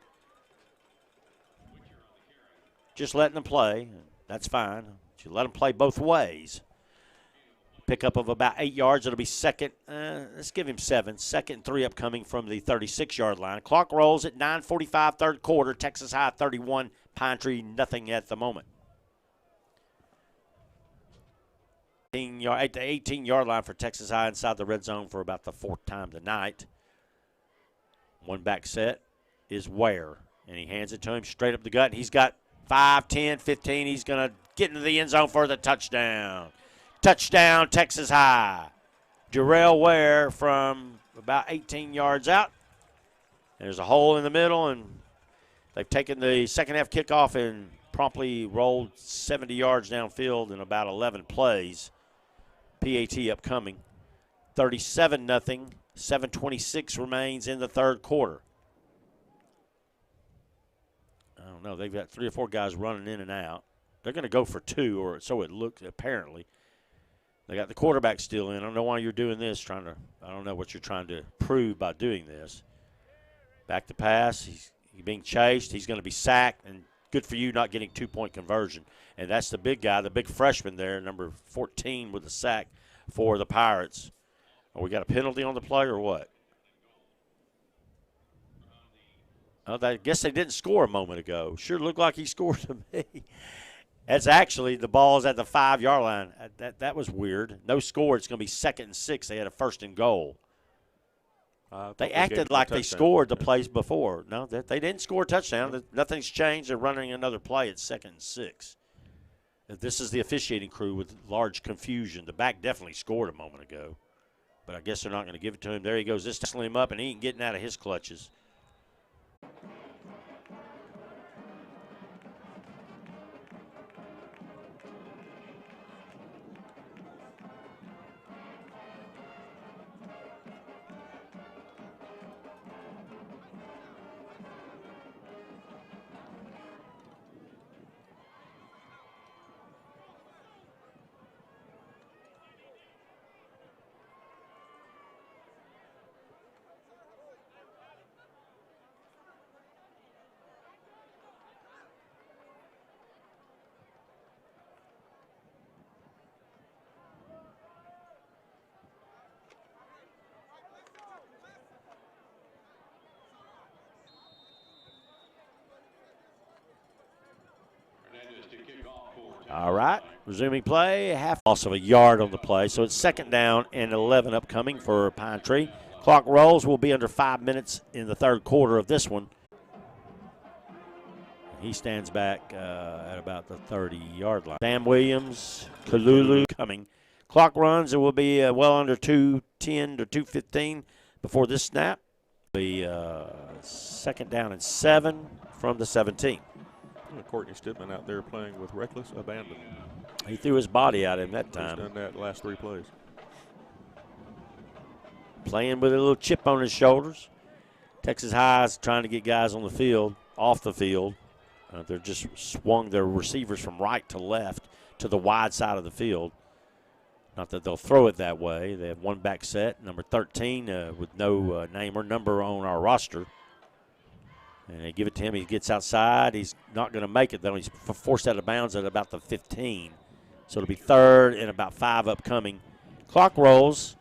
Just letting them play. That's fine. You let them play both ways. Pickup of about 8 yards. It'll be second. Let's give him 7. Second and 3 upcoming from the 36-yard line. Clock rolls at 9:45, third quarter. Texas High 31, Pine Tree nothing at the moment. At the 18-yard line for Texas High inside the red zone for about the 4th time tonight. One back set is Ware, and he hands it to him straight up the gut. He's got 5, 10, 15. He's going to get into the end zone for the touchdown. Touchdown, Texas High. Jarrell Ware from about 18 yards out. There's a hole in the middle, and they've taken the second half kickoff and promptly rolled 70 yards downfield in about 11 plays. PAT upcoming. 37-0. 7:26 remains in the third quarter. I don't don't know. They've got 3 or 4 guys running in and out. They're going to go for 2, or so it looks apparently. They got the quarterback still in. I don't know why you're doing this. I don't know what you're trying to prove by doing this. Back to pass. He's being chased. He's going to be sacked, and good for you not getting 2-point conversion. And that's the big guy, the big freshman there, number 14 with the sack for the Pirates. Oh, we got a penalty on the play or what? Oh, I guess they didn't score a moment ago. Sure looked like he scored to me. That's actually, the ball's at the 5-yard line. That was weird. No score. It's going to be 2nd and 6. They had a 1st and goal. They acted like they scored the plays before. No, they didn't score a touchdown. Nothing's changed. They're running another play at 2nd and 6. This is the officiating crew with large confusion. The back definitely scored a moment ago, but I guess they're not going to give it to him. There he goes. This tackling him up, and he ain't getting out of his clutches. All right, resuming play, half loss of a yard on the play, so it's 2nd down and 11 upcoming for Pine Tree. Clock rolls. Will be under 5 minutes in the 3rd quarter of this one. He stands back at about the 30-yard line. Sam Williams, Kalulu coming. Clock runs. It will be well under 2:10 to 2:15 before this snap. Be 2nd down and 7 from the 17. Courtney Stidman out there playing with reckless abandon. He threw his body at him that time. He's done that the last 3 plays. Playing with a little chip on his shoulders. Texas High is trying to get guys on the field, off the field. They're just swung their receivers from right to left to the wide side of the field. Not that they'll throw it that way. They have one back set, number 13, with no name or number on our roster. And they give it to him. He gets outside. He's not going to make it, though. He's forced out of bounds at about the 15. So it'll be 3rd and about 5 upcoming. Clock rolls.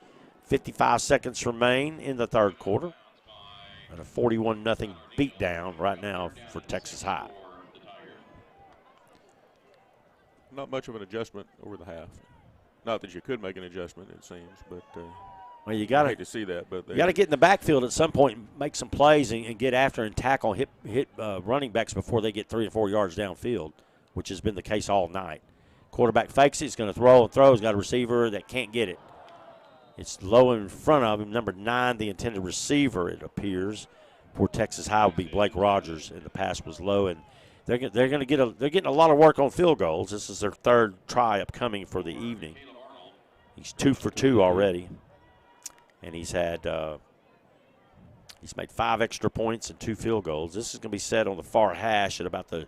55 seconds remain in the 3rd quarter. And a 41-0 beatdown right now for Texas High. Not much of an adjustment over the half. Not that you could make an adjustment, it seems, but well, you I hate to see that. But you got to get in the backfield at some point and make some plays and get after and tackle hit running backs before they get 3 or 4 yards downfield, which has been the case all night. Quarterback fakes it. He's going to throw and throw. He's got a receiver that can't get it. It's low in front of him. Number 9, the intended receiver, it appears, for Texas High would be Blake Rogers, and the pass was low. And they're getting a lot of work on field goals. This is their 3rd try upcoming for the evening. He's 2 for 2 already. And he's made 5 extra points and 2 field goals. This is going to be set on the far hash at about the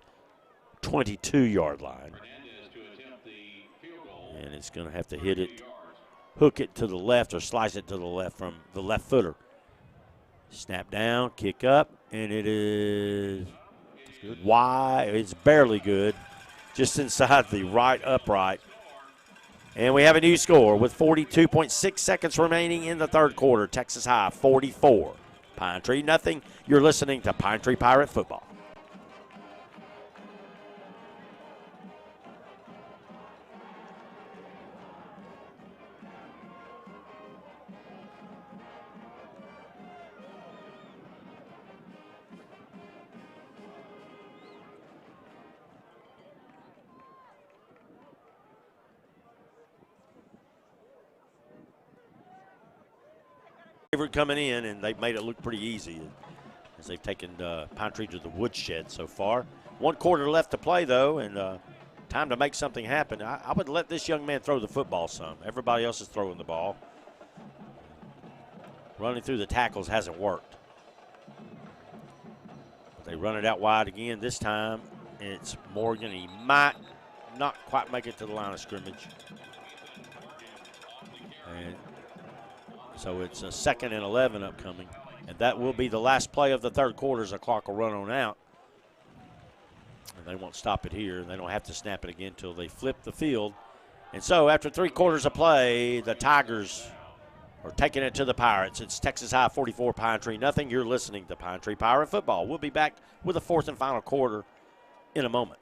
22-yard line. And it's going to have to hit it, hook it to the left or slice it to the left from the left footer. Snap down, kick up, and it is wide. It's barely good, just inside the right upright. And we have a new score with 42.6 seconds remaining in the 3rd quarter. Texas High 44, Pine Tree nothing. You're listening to Pine Tree Pirate Football. Favorite coming in, and they've made it look pretty easy as they've taken Pine Tree to the woodshed so far. 1 quarter left to play, though, and time to make something happen. I would let this young man throw the football some. Everybody else is throwing the ball. Running through the tackles hasn't worked. They run it out wide again. This time it's Morgan. He might not quite make it to the line of scrimmage. And so it's a 2nd and 11 upcoming. And that will be the last play of the third quarter as the clock will run on out. And they won't stop it here. They don't have to snap it again until they flip the field. And so after 3 quarters of play, the Tigers are taking it to the Pirates. It's Texas High 44, Pine Tree nothing. You're listening to Pine Tree Pirate Football. We'll be back with the 4th and final quarter in a moment.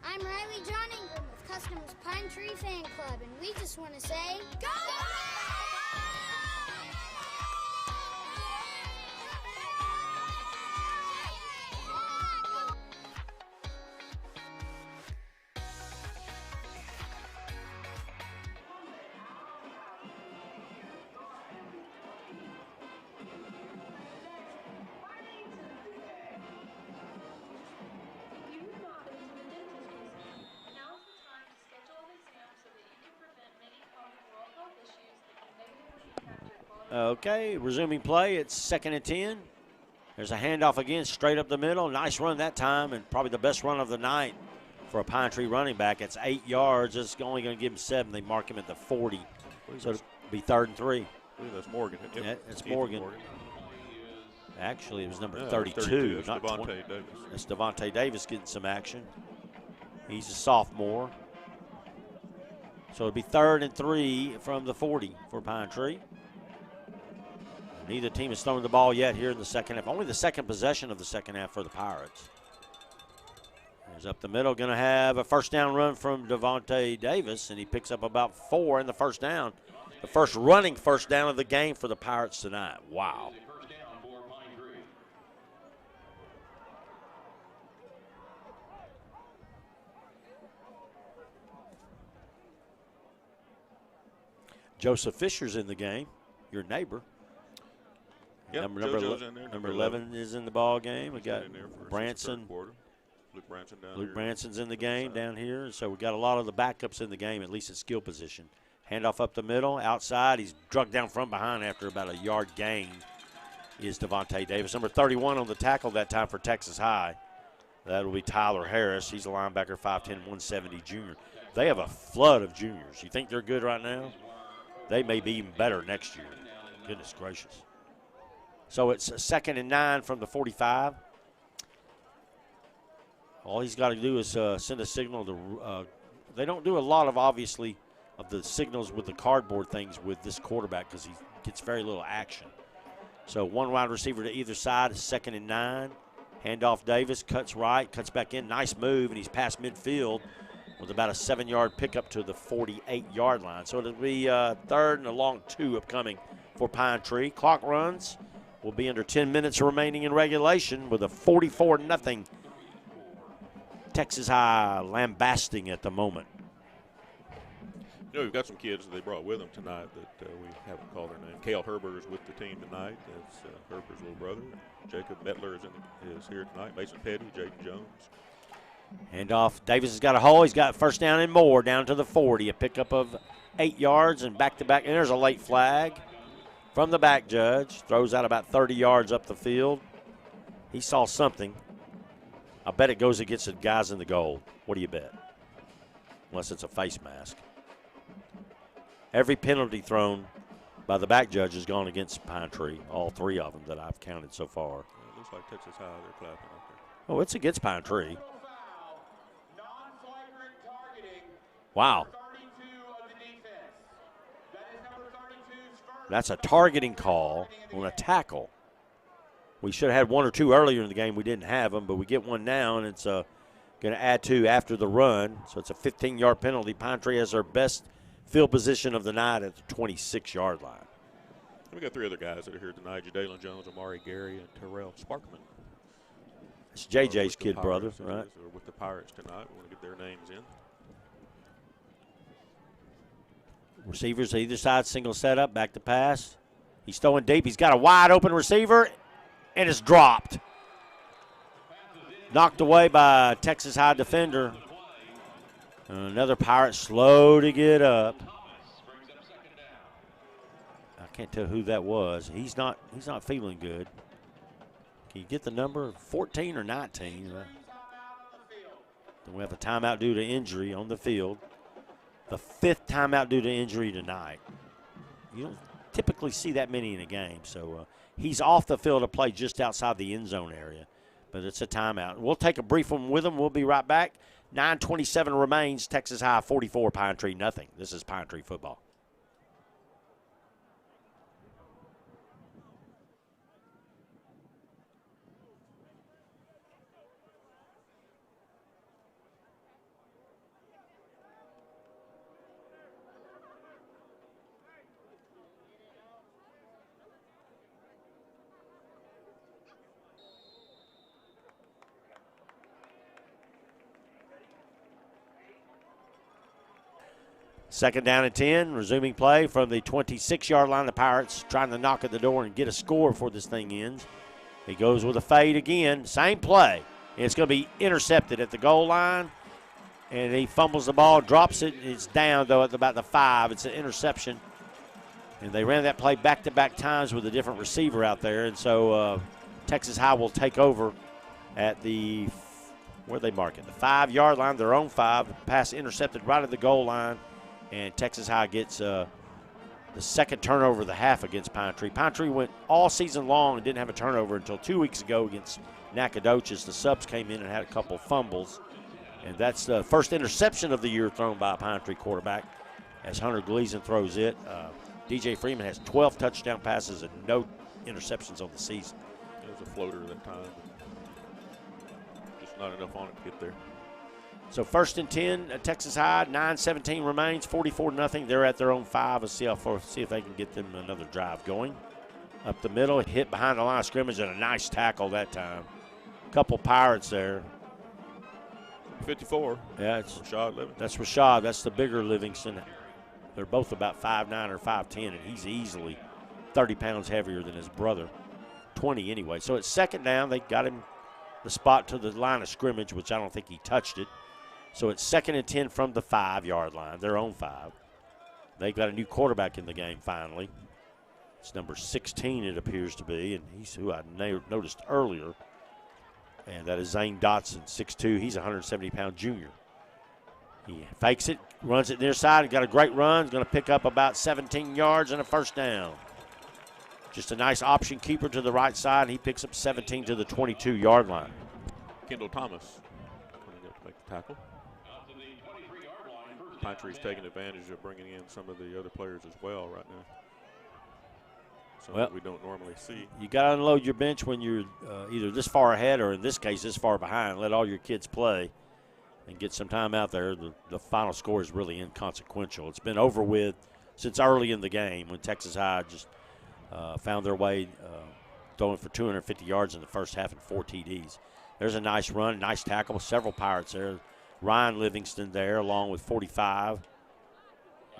I'm Riley John Ingram with Customers Pine Tree Fan Club, and we just want to say, go! Okay, resuming play. It's 2nd and 10. There's a handoff again, straight up the middle. Nice run that time, and probably the best run of the night for a Pine Tree running back. It's 8 yards. It's only going to give him 7. They mark him at the 40. So it'll be 3rd and 3. I believe that's Morgan. Yep. Yeah, it's Morgan. Actually, it was number 32. 32. That's Not Devontae 20. Davis. That's Devontae Davis getting some action. He's a sophomore. So it'll be 3rd and 3 from the 40 for Pine Tree. Neither team has thrown the ball yet here in the second half. Only the second possession of the second half for the Pirates. Here's up the middle, going to have a first down run from Devontae Davis, and he picks up about 4 in the first down. The first running first down of the game for the Pirates tonight. Wow. Joseph Fisher's in the game, your neighbor. Yep, number in there. Number 11 is in the ball game. We got in there for Branson. Luke Branson down Luke here. Branson's in the game down here. So we got a lot of the backups in the game, at least at skill position. Handoff up the middle, outside. He's drugged down from behind after about a yard gain is Devontae Davis. Number 31 on the tackle that time for Texas High. That'll be Tyler Harris. He's a linebacker, 5'10", 170 junior. They have a flood of juniors. You think they're good right now? They may be even better next year. Goodness gracious. So it's 2nd and 9 from the 45. All he's got to do is send a signal to they don't do a lot of, obviously, of the signals with the cardboard things with this quarterback because he gets very little action. So one wide receiver to either side is 2nd and 9. Handoff Davis, cuts right, cuts back in. Nice move, and he's past midfield with about a 7-yard pickup to the 48-yard line. So it'll be 3rd and a long 2 upcoming for Pine Tree. Clock runs. Will be under 10 minutes remaining in regulation with a 44-0 Texas High lambasting at the moment. You know, we've got some kids that they brought with them tonight that we haven't called their name. Cale Herber is with the team tonight. That's Herber's little brother. Jacob Mettler is here tonight. Mason Petty, Jaden Jones. Handoff. Davis has got a hole. He's got first down and more down to the 40. A pickup of 8 yards and back-to-back. And there's a late flag from the back judge. Throws out about 30 yards up the field. He saw something. I bet it goes against the guys in the goal. What do you bet? Unless it's a face mask. Every penalty thrown by the back judge has gone against Pine Tree. All 3 of them that I've counted so far. It looks like Texas High, they're clapping up there. Oh, it's against Pine Tree. Wow. That's a targeting call on a tackle. We should have had 1 or 2 earlier in the game. We didn't have them, but we get 1 now, and it's going to add 2 after the run. So it's a 15-yard penalty. Pine Tree has their best field position of the night at the 26-yard line. We got 3 other guys that are here tonight: Jadalen Jones, Amari Gary, and Terrell Sparkman. It's JJ's kid brother, right? With the Pirates tonight. We want to get their names in. Receivers either side, single setup, back to pass. He's throwing deep. He's got a wide open receiver, and it's dropped. Knocked away by a Texas High defender. And another Pirate slow to get up. I can't tell who that was. He's not feeling good. Can you get the number 14 or 19? Then we have a timeout due to injury on the field. The 5th timeout due to injury tonight. You don't typically see that many in a game. So he's off the field to play just outside the end zone area. But it's a timeout. We'll take a brief one with him. We'll be right back. 9:27 remains. Texas High 44, Pine Tree nothing. This is Pine Tree football. Second down and 10, resuming play from the 26-yard line. The Pirates trying to knock at the door and get a score before this thing ends. He goes with a fade again, same play. It's going to be intercepted at the goal line, and he fumbles the ball, drops it. It's down, though, at about the 5. It's an interception, and they ran that play back-to-back times with a different receiver out there, and so Texas High will take over at the, where they mark it, the 5-yard line, their own 5. Pass intercepted right at the goal line. And Texas High gets the second turnover of the half against Pine Tree. Pine Tree went all season long and didn't have a turnover until 2 weeks ago against Nacogdoches. The subs came in and had a couple fumbles. And that's the first interception of the year thrown by a Pine Tree quarterback as Hunter Gleason throws it. DJ Freeman has 12 touchdown passes and no interceptions on the season. It was a floater that time. Just not enough on it to get there. So 1st and 10, Texas High, 9:17 remains, 44-0. They're at their own 5. Let's see if they can get them another drive going. Up the middle, hit behind the line of scrimmage, and a nice tackle that time. Couple Pirates there. 54. Yeah, it's Rashad Livingston. That's Rashad. That's the bigger Livingston. They're both about 5'9" or 5'10", and he's easily 30 pounds heavier than his brother. 20 anyway. So it's second down. They got him the spot to the line of scrimmage, which I don't think he touched it. So it's 2nd and 10 from the 5-yard line, their own 5. They've got a new quarterback in the game finally. It's number 16, it appears to be, and he's who I noticed earlier. And that is Zane Dotson, 6'2". He's a 170-pound junior. He fakes it, runs it near side, and got a great run. He's going to pick up about 17 yards and a first down. Just a nice option keeper to the right side, and he picks up 17 to the 22-yard line. Kendall Thomas coming up to make the tackle. Pine Tree's taking advantage of bringing in some of the other players as well right now. Something we don't normally see. You got to unload your bench when you're either this far ahead or, in this case, this far behind. Let all your kids play and get some time out there. The final score is really inconsequential. It's been over with since early in the game when Texas High just found their way throwing for 250 yards in the first half and 4 TDs. There's a nice run, nice tackle, several Pirates there. Ryan Livingston there along with 45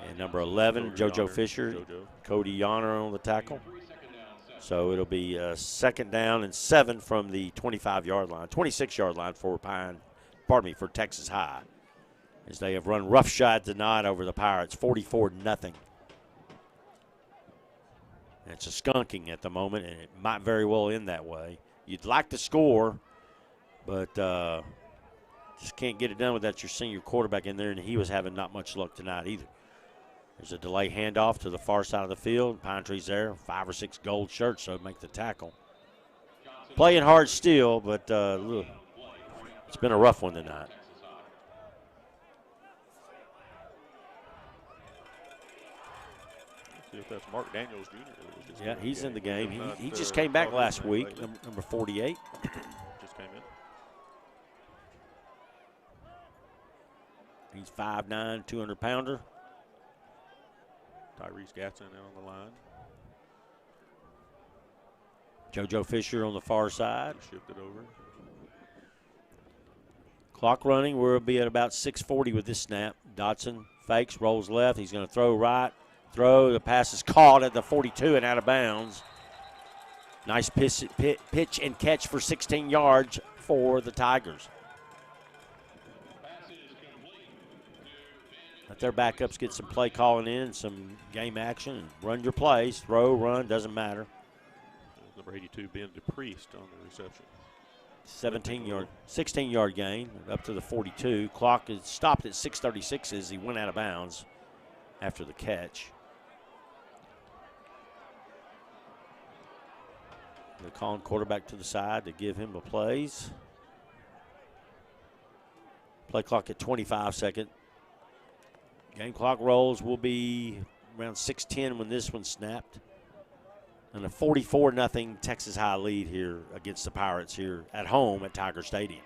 and number 11, JoJo Fisher. Cody Yonner on the tackle. So it'll be 2nd down and 7 from the 25-yard line, 26-yard line for Texas High, as they have run roughshod tonight over the Pirates, 44-0. It's a skunking at the moment, and it might very well end that way. You'd like to score, but just can't get it done without your senior quarterback in there, and he was having not much luck tonight either. There's a delay handoff to the far side of the field. Pine Tree's there, 5 or 6 gold shirts, so make the tackle. Playing hard still, but look, it's been a rough one tonight. See if that's Mark Daniels Jr. Yeah, he's in the game. He just came back last week, number 48. Just came in. He's 5'9", 200-pounder. Tyrese Gatson on the line. JoJo Fisher on the far side. Shifted over. Clock running. We'll be at about 6:40 with this snap. Dotson Fakes, rolls left. He's going to throw right. Throw. The pass is caught at the 42 and out of bounds. Nice pitch and catch for 16 yards for the Tigers. Let their backups get some play calling in, some game action, and run your plays. Throw, run, doesn't matter. Number 82, Ben DePriest on the reception. 16-yard gain up to the 42. Clock is stopped at 6:36 as he went out of bounds after the catch. They're calling quarterback to the side to give him the plays. Play clock at 25 seconds. Game clock rolls will be around 6:10 when this one snapped. And a 44-0 Texas High lead here against the Pirates here at home at Tiger Stadium.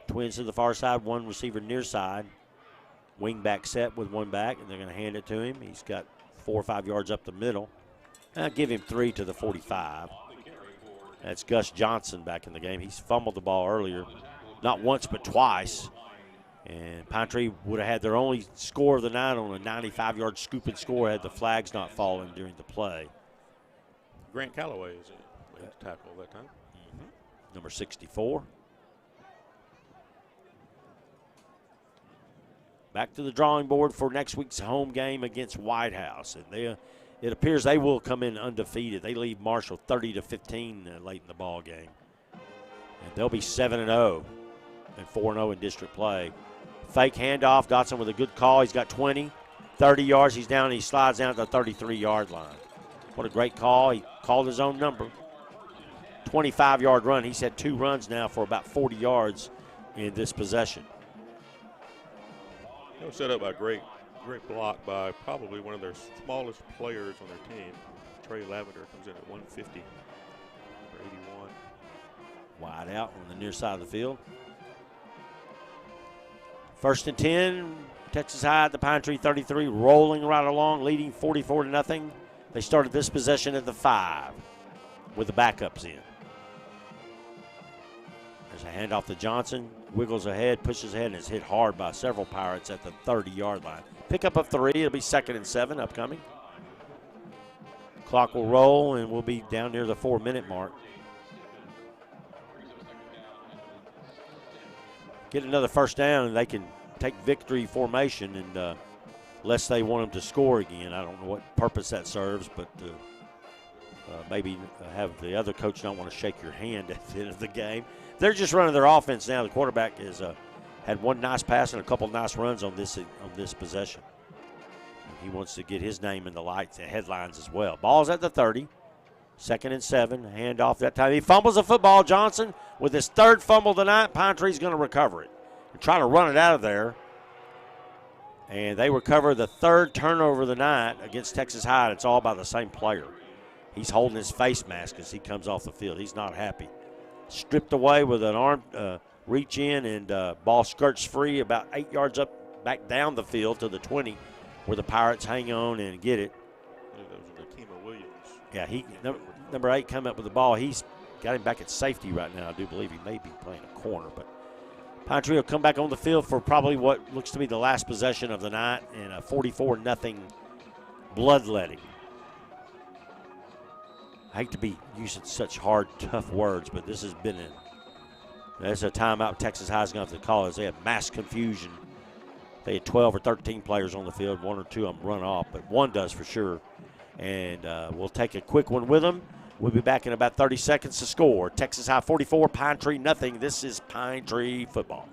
Twins to the far side, one receiver near side. Wing back set with one back, and they're going to hand it to him. He's got 4 or 5 yards up the middle. I'll give him 3 to the 45. That's Gus Johnson back in the game. He's fumbled the ball earlier, not once but twice. And Pine Tree would have had their only score of the night on a 95-yard scoop and score had the flags not fallen during the play. Grant Calloway is in tackle that time. Number 64. Back to the drawing board for next week's home game against White House. And it appears they will come in undefeated. They leave Marshall 30-15 late in the ball game. And they'll be 7-0 and 4-0 in district play. Fake handoff. Dotson with a good call. He's got 20, 30 yards. He's down and he slides down to the 33-yard line. What a great call. He called his own number. 25-yard run. He's had 2 runs now for about 40 yards in this possession. It was set up by a great block by probably one of their smallest players on their team. Trey Lavender comes in at 150 for 81. Wide out on the near side of the field. 1st and 10, Texas High at the Pine Tree 33, rolling right along, leading 44-0. They started this possession at the 5 with the backups in. There's a handoff to Johnson, wiggles ahead, pushes ahead, and is hit hard by several Pirates at the 30-yard line. Pickup of 3, it'll be 2nd and 7 upcoming. Clock will roll, and we'll be down near the 4-minute mark. Get another first down, and they can take victory formation, and unless they want them to score again. I don't know what purpose that serves, but maybe have the other coach not want to shake your hand at the end of the game. They're just running their offense now. The quarterback has had 1 nice pass and a couple nice runs on this possession. He wants to get his name in the lights and headlines as well. Ball's at the 30. 2nd and 7. Handoff that time. He fumbles the football. Johnson with his 3rd fumble tonight. Pine Tree's going to recover it and try to run it out of there. And they recover the 3rd turnover of the night against Texas High. It's all by the same player. He's holding his face mask as he comes off the field. He's not happy. Stripped away with an arm reach in, and ball skirts free about 8 yards up, back down the field to the 20, where the Pirates hang on and get it. That was Nakima Williams. Yeah, number 8 come up with the ball. He's got him back at safety right now. I do believe he may be playing a corner, but Pine Tree will come back on the field for probably what looks to be the last possession of the night and a 44-0 bloodletting. I hate to be using such hard, tough words, but this has been that's a timeout Texas High is going to have to call as they had mass confusion. They had 12 or 13 players on the field. 1 or 2 of them run off, but 1 does for sure. And we'll take a quick one with them. We'll be back in about 30 seconds to score. Texas High 44, Pine Tree nothing. This is Pine Tree football.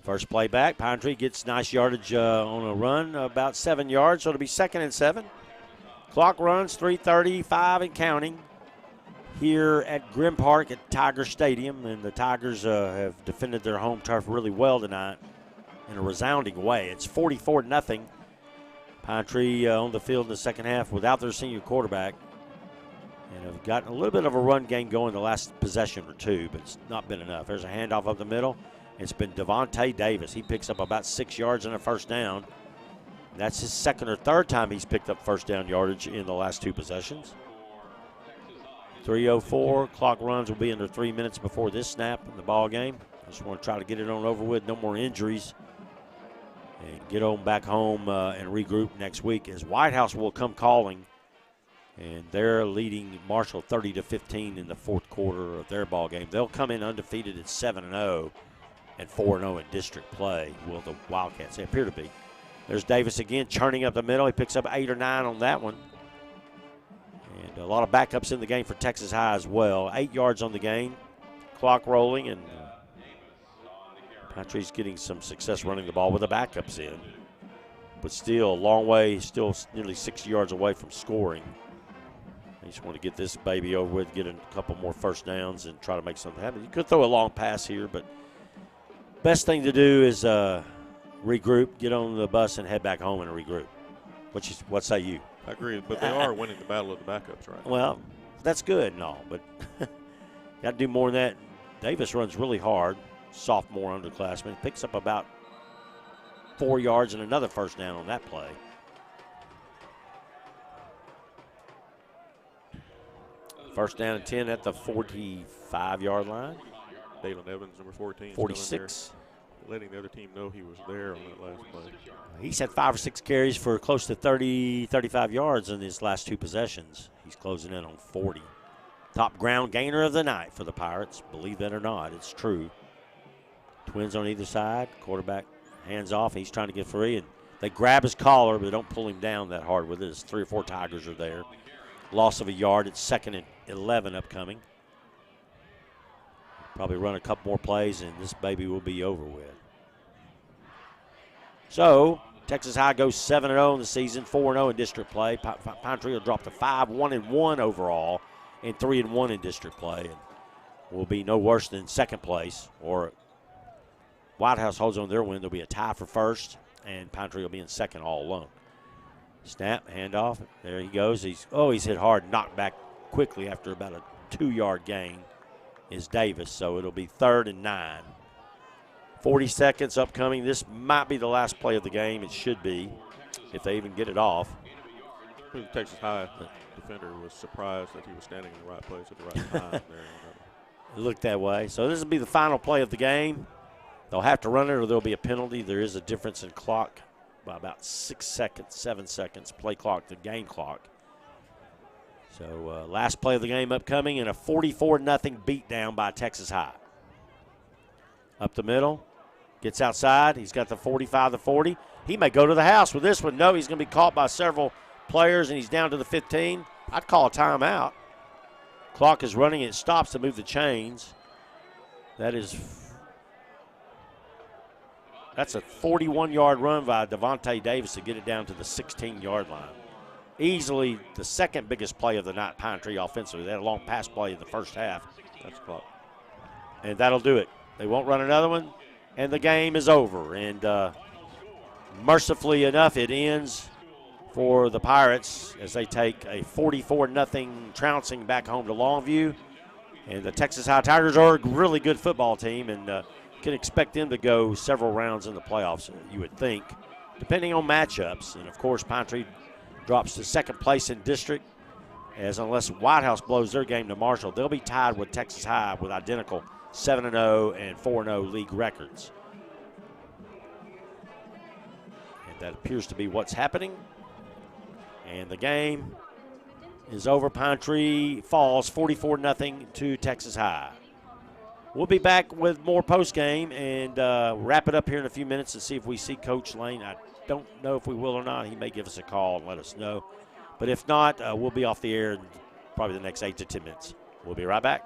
First play back, Pine Tree gets nice yardage on a run, about 7 yards, so it'll be 2nd and 7. Clock runs 3:35 and counting here at Grim Park at Tiger Stadium, and the Tigers have defended their home turf really well tonight in a resounding way. It's 44-0. Pine Tree on the field in the second half without their senior quarterback, and have gotten a little bit of a run game going the last possession or two, but it's not been enough. There's a handoff up the middle. It's been Devontae Davis. He picks up about 6 yards and a first down. That's his second or third time he's picked up first down yardage in the last 2 possessions. 3:04. Clock runs will be under 3 minutes before this snap in the ball game. I just want to try to get it on over with. No more injuries. And get on back home and regroup next week as White House will come calling. And they're leading Marshall 30-15 in the fourth quarter of their ball game. They'll come in undefeated at 7-0 and 4-0 in district play. Will the Wildcats? They appear to be. There's Davis again, churning up the middle. He picks up 8 or 9 on that one. And a lot of backups in the game for Texas High as well. 8 yards on the game. Clock rolling, and Pine Tree's getting some success running the ball with the backups in. But still a long way, still nearly 60 yards away from scoring. They just want to get this baby over with, get a couple more first downs, and try to make something happen. You could throw a long pass here, but best thing to do is regroup, get on the bus, and head back home and regroup. What say you? I agree, but they are winning the battle of the backups, right? Well, that's good and all, but got to do more than that. Davis runs really hard, sophomore underclassman. Picks up about 4 yards and another first down on that play. First down and 10 at the 45-yard line. Dalen Evans, number 14. 46. Letting the other team know he was there on that last play. He's had 5 or 6 carries for close to 30, 35 yards in his last 2 possessions. He's closing in on 40. Top ground gainer of the night for the Pirates. Believe that or not, it's true. Twins on either side. Quarterback hands off. He's trying to get free, and they grab his collar, but don't pull him down that hard with it. 3 or 4 Tigers are there. Loss of a yard. It's 2nd and 11 upcoming. Probably run a couple more plays, and this baby will be over with. So, Texas High goes 7-0 in the season, 4-0 in district play. Pine Tree will drop to 5-1-1 overall, and 3-1 in district play, and will be no worse than second place. Or White House holds on their win, there'll be a tie for first, and Pine Tree will be in second all alone. Snap, handoff. There he goes. He's hit hard, knocked back quickly after about a 2-yard gain. Is Davis, so it'll be 3rd and 9. 40 seconds upcoming. This might be the last play of the game. It should be, if they even get it off. The Texas High defender was surprised that he was standing in the right place at the right time. It looked that way. So this will be the final play of the game. They'll have to run it or there'll be a penalty. There is a difference in clock by about 6 seconds, 7 seconds, play clock to game clock. So last play of the game upcoming, and a 44-0 beatdown by Texas High. Up the middle, gets outside. He's got the 45, the 40. He may go to the house with this one. No, he's going to be caught by several players, and he's down to the 15. I'd call a timeout. Clock is running. It stops to move the chains. That's a 41-yard run by Devontae Davis to get it down to the 16-yard line. Easily the second biggest play of the night, Pine Tree offensively. They had a long pass play in the first half. That's clock. And that'll do it. They won't run another one, and the game is over. And mercifully enough, it ends for the Pirates as they take a 44-0 trouncing back home to Longview. And the Texas High Tigers are a really good football team, and can expect them to go several rounds in the playoffs, you would think, depending on matchups. And, of course, Pine Tree drops to second place in district, as unless White House blows their game to Marshall, they'll be tied with Texas High with identical 7-0 and 4-0 league records. And that appears to be what's happening. And the game is over. Pine Tree falls 44-0 to Texas High. We'll be back with more post-game and wrap it up here in a few minutes and see if we see Coach Lane. I don't know if we will or not. He may give us a call and let us know. But if not, we'll be off the air in probably the next 8 to 10 minutes. We'll be right back.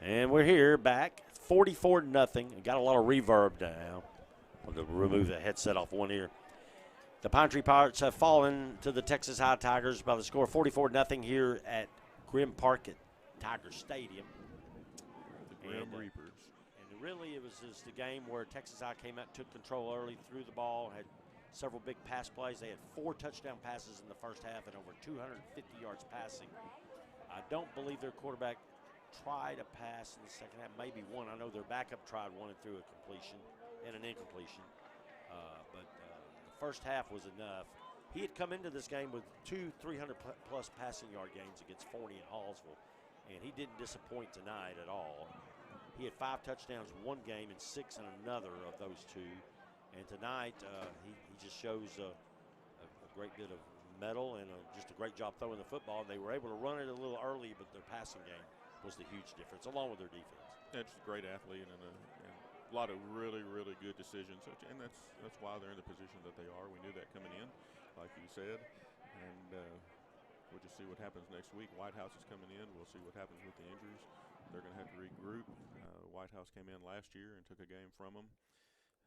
And we're here back, 44-0. Got a lot of reverb now. I'm going to remove the headset off one ear. The Pine Tree Pirates have fallen to the Texas High Tigers by the score 44-0 here at Grim Park at Tiger Stadium. The Grim Reapers. And really it was just a game where Texas High came out, took control early, threw the ball, had several big pass plays. They had 4 touchdown passes in the first half and over 250 yards passing. I don't believe their quarterback tried a pass in the second half, maybe one. I know their backup tried one and threw a completion and an incompletion. But the first half was enough. He had come into this game with 2 300-plus passing yard games against Forney and Hallsville, and he didn't disappoint tonight at all. He had 5 touchdowns one game and 6 in another of those 2. And tonight he just shows a great bit of mettle and just a great job throwing the football. They were able to run it a little early, but their passing game was the huge difference, along with their defense. Yeah, just a great athlete and a lot of really, really good decisions. And that's why they're in the position that they are. We knew that coming in, like you said. And we'll just see what happens next week. Whitehouse is coming in. We'll see what happens with the injuries. They're going to have to regroup. Whitehouse came in last year and took a game from them.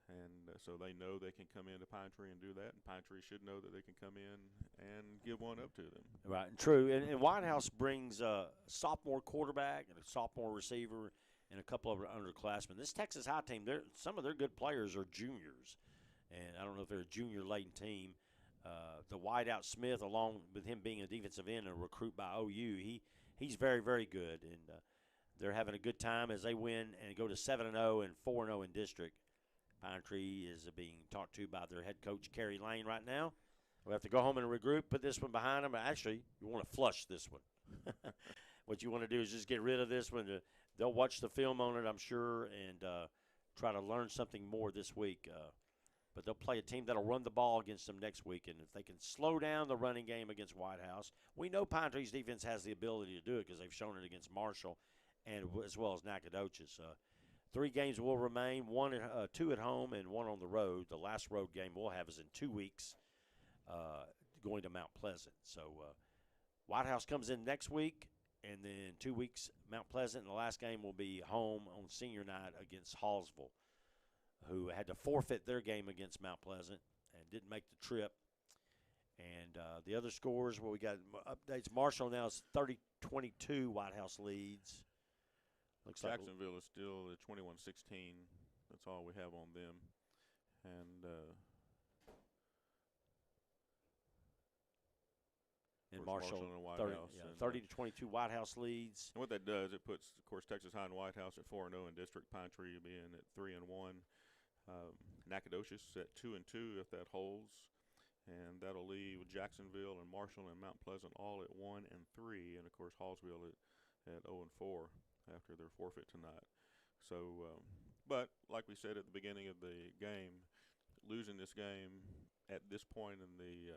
And so they know they can come into Pine Tree and do that. And Pine Tree should know that they can come in and give one up to them. Right, and true. And Whitehouse brings a sophomore quarterback and a sophomore receiver and a couple of underclassmen. This Texas High team, some of their good players are juniors. And I don't know if they're a junior-laden team. The Whiteout Smith, along with him being a defensive end and a recruit by OU, he's very, very good. And they're having a good time as they win and go to 7-0 and 4-0 in district. Pine Tree is being talked to by their head coach, Kerry Lane, right now. We'll have to go home and regroup, put this one behind them. Actually, you want to flush this one. What you want to do is just get rid of this one. They'll watch the film on it, I'm sure, and try to learn something more this week. But they'll play a team that'll run the ball against them next week. And if they can slow down the running game against Whitehouse, we know Pine Tree's defense has the ability to do it because they've shown it against Marshall and as well as Nacogdoches. 3 games will remain, 2 at home and 1 on the road. The last road game we'll have is in 2 weeks going to Mount Pleasant. So Whitehouse comes in next week, and then 2 weeks Mount Pleasant, and the last game will be home on senior night against Hallsville, who had to forfeit their game against Mount Pleasant and didn't make the trip. And the other scores, we got updates. Marshall now is 30-22, Whitehouse leads. Looks Jacksonville is still at 21-16. That's all we have on them. And Marshall and Whitehouse. 30-22 Whitehouse leads. And what that does, it puts, of course, Texas High and Whitehouse at 4-0 in district. Pine Tree being at 3-1. Nacogdoches at 2-2 if that holds. And that'll leave Jacksonville and Marshall and Mount Pleasant all at 1-3. And, of course, Hallsville at 0-4. After their forfeit tonight. So, but like we said at the beginning of the game, losing this game at this point in the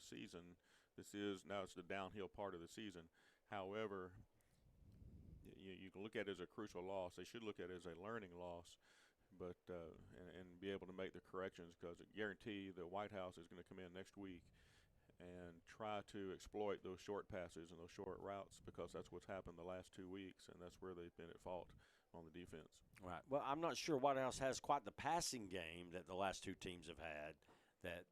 season, now it's the downhill part of the season. However, you can look at it as a crucial loss. They should look at it as a learning loss, but and be able to make the corrections because I guarantee the Whitehouse is going to come in next week and try to exploit those short passes and those short routes because that's what's happened the last 2 weeks, and that's where they've been at fault on the defense. Right. Well, I'm not sure Whitehouse has quite the passing game that the last 2 teams have had that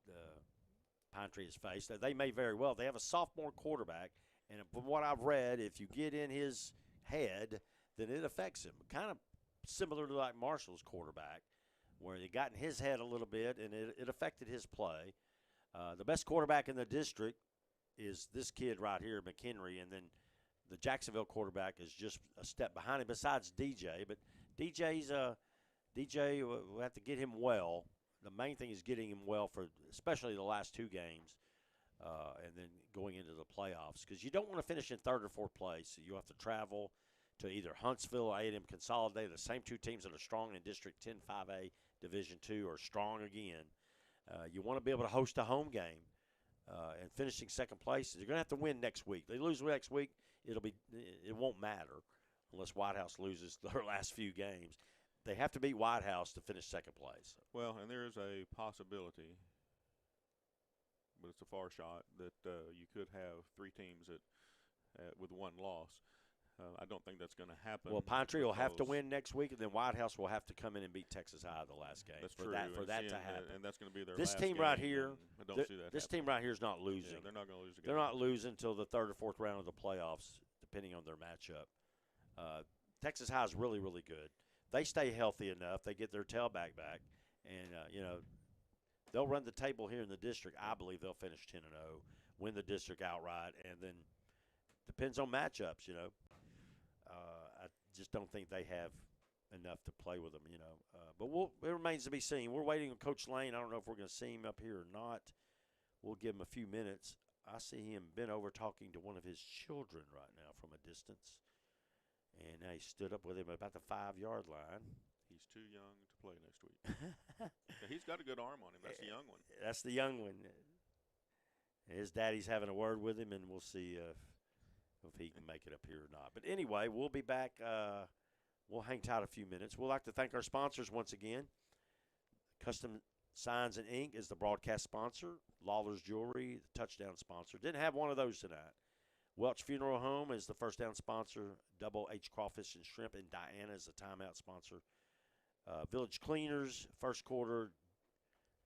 Pine Tree has faced. They may very well. They have a sophomore quarterback, and from what I've read, if you get in his head, then it affects him. Kind of similar to like Marshall's quarterback, where it got in his head a little bit, and it affected his play. The best quarterback in the district is this kid right here, McHenry, and then the Jacksonville quarterback is just a step behind him besides DJ. But DJ, we'll have to get him well. The main thing is getting him well for especially the last 2 games and then going into the playoffs because you don't want to finish in 3rd or 4th place. So you have to travel to either Huntsville or A&M Consolidated, the same 2 teams that are strong in District 10 5A Division II are strong again. You want to be able to host a home game and finishing 2nd place. You're going to have to win next week. They lose next week, it won't matter unless Whitehouse loses their last few games. They have to beat Whitehouse to finish 2nd place. Well, and there is a possibility, but it's a far shot, that you could have 3 teams with 1 loss. I don't think that's going to happen. Well, Pine Tree will have to because win next week, and then White House will have to come in and beat Texas High the last game. That's for true. that for and that to seeing happen. and that's going to be their This last team right game, here, and I don't see that. This happening. team right here is not losing. Yeah, they're not going to lose again. They're not losing until the third or fourth round of the playoffs, depending on their matchup. Texas High is really, really good. They stay healthy enough. They get their tailback back, and they'll run the table here in the district. I believe they'll finish 10-0, win the district outright, and then depends on matchups. I just don't think they have enough to play with them. But it remains to be seen. We're waiting on Coach Lane. I don't know if we're going to see him up here or not. We'll give him a few minutes. I see him bent over talking to one of his children right now from a distance. And now he stood up with him about the 5-yard line. He's too young to play next week. Yeah, he's got a good arm on him. That's the young one. That's the young one. His daddy's having a word with him, and we'll see if he can make it up here or not. But anyway, we'll be back. We'll hang tight a few minutes. We'd like to thank our sponsors once again. Custom Signs and Ink is the broadcast sponsor. Lawler's Jewelry, the touchdown sponsor. Didn't have one of those tonight. Welch Funeral Home is the first down sponsor. Double H Crawfish and Shrimp, and Diana is the timeout sponsor. Village Cleaners, first quarter.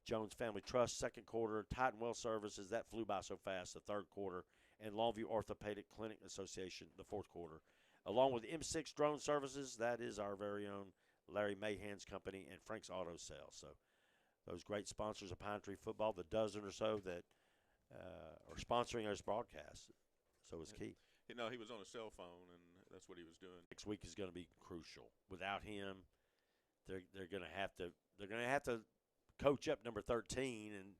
Jones Family Trust, second quarter. Titan Well Services, that flew by so fast, the third quarter. And Longview Orthopedic Clinic Association, the fourth quarter. Along with M6 Drone Services, that is our very own Larry Mahan's company, and Frank's Auto Sales. So those great sponsors of Pine Tree Football, the dozen or so that are sponsoring us broadcasts. So it's key. He was on a cell phone, and that's what he was doing. Next week is going to be crucial. Without him, they're going to have to coach up number 13 and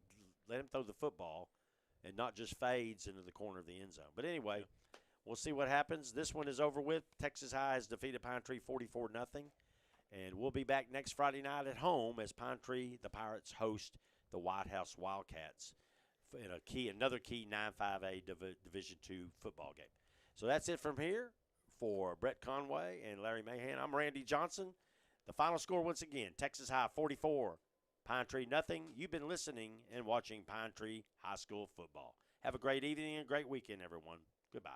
let him throw the football, and not just fades into the corner of the end zone. But anyway, we'll see what happens. This one is over with. Texas High has defeated Pine Tree 44-0, and we'll be back next Friday night at home as Pine Tree, the Pirates, host the White House Wildcats in another key 9-5A Division II football game. So that's it from here for Brett Conway and Larry Mahan. I'm Randy Johnson. The final score once again, Texas High 44, Pine Tree nothing. You've been listening and watching Pine Tree High School football. Have a great evening and a great weekend, everyone. Goodbye.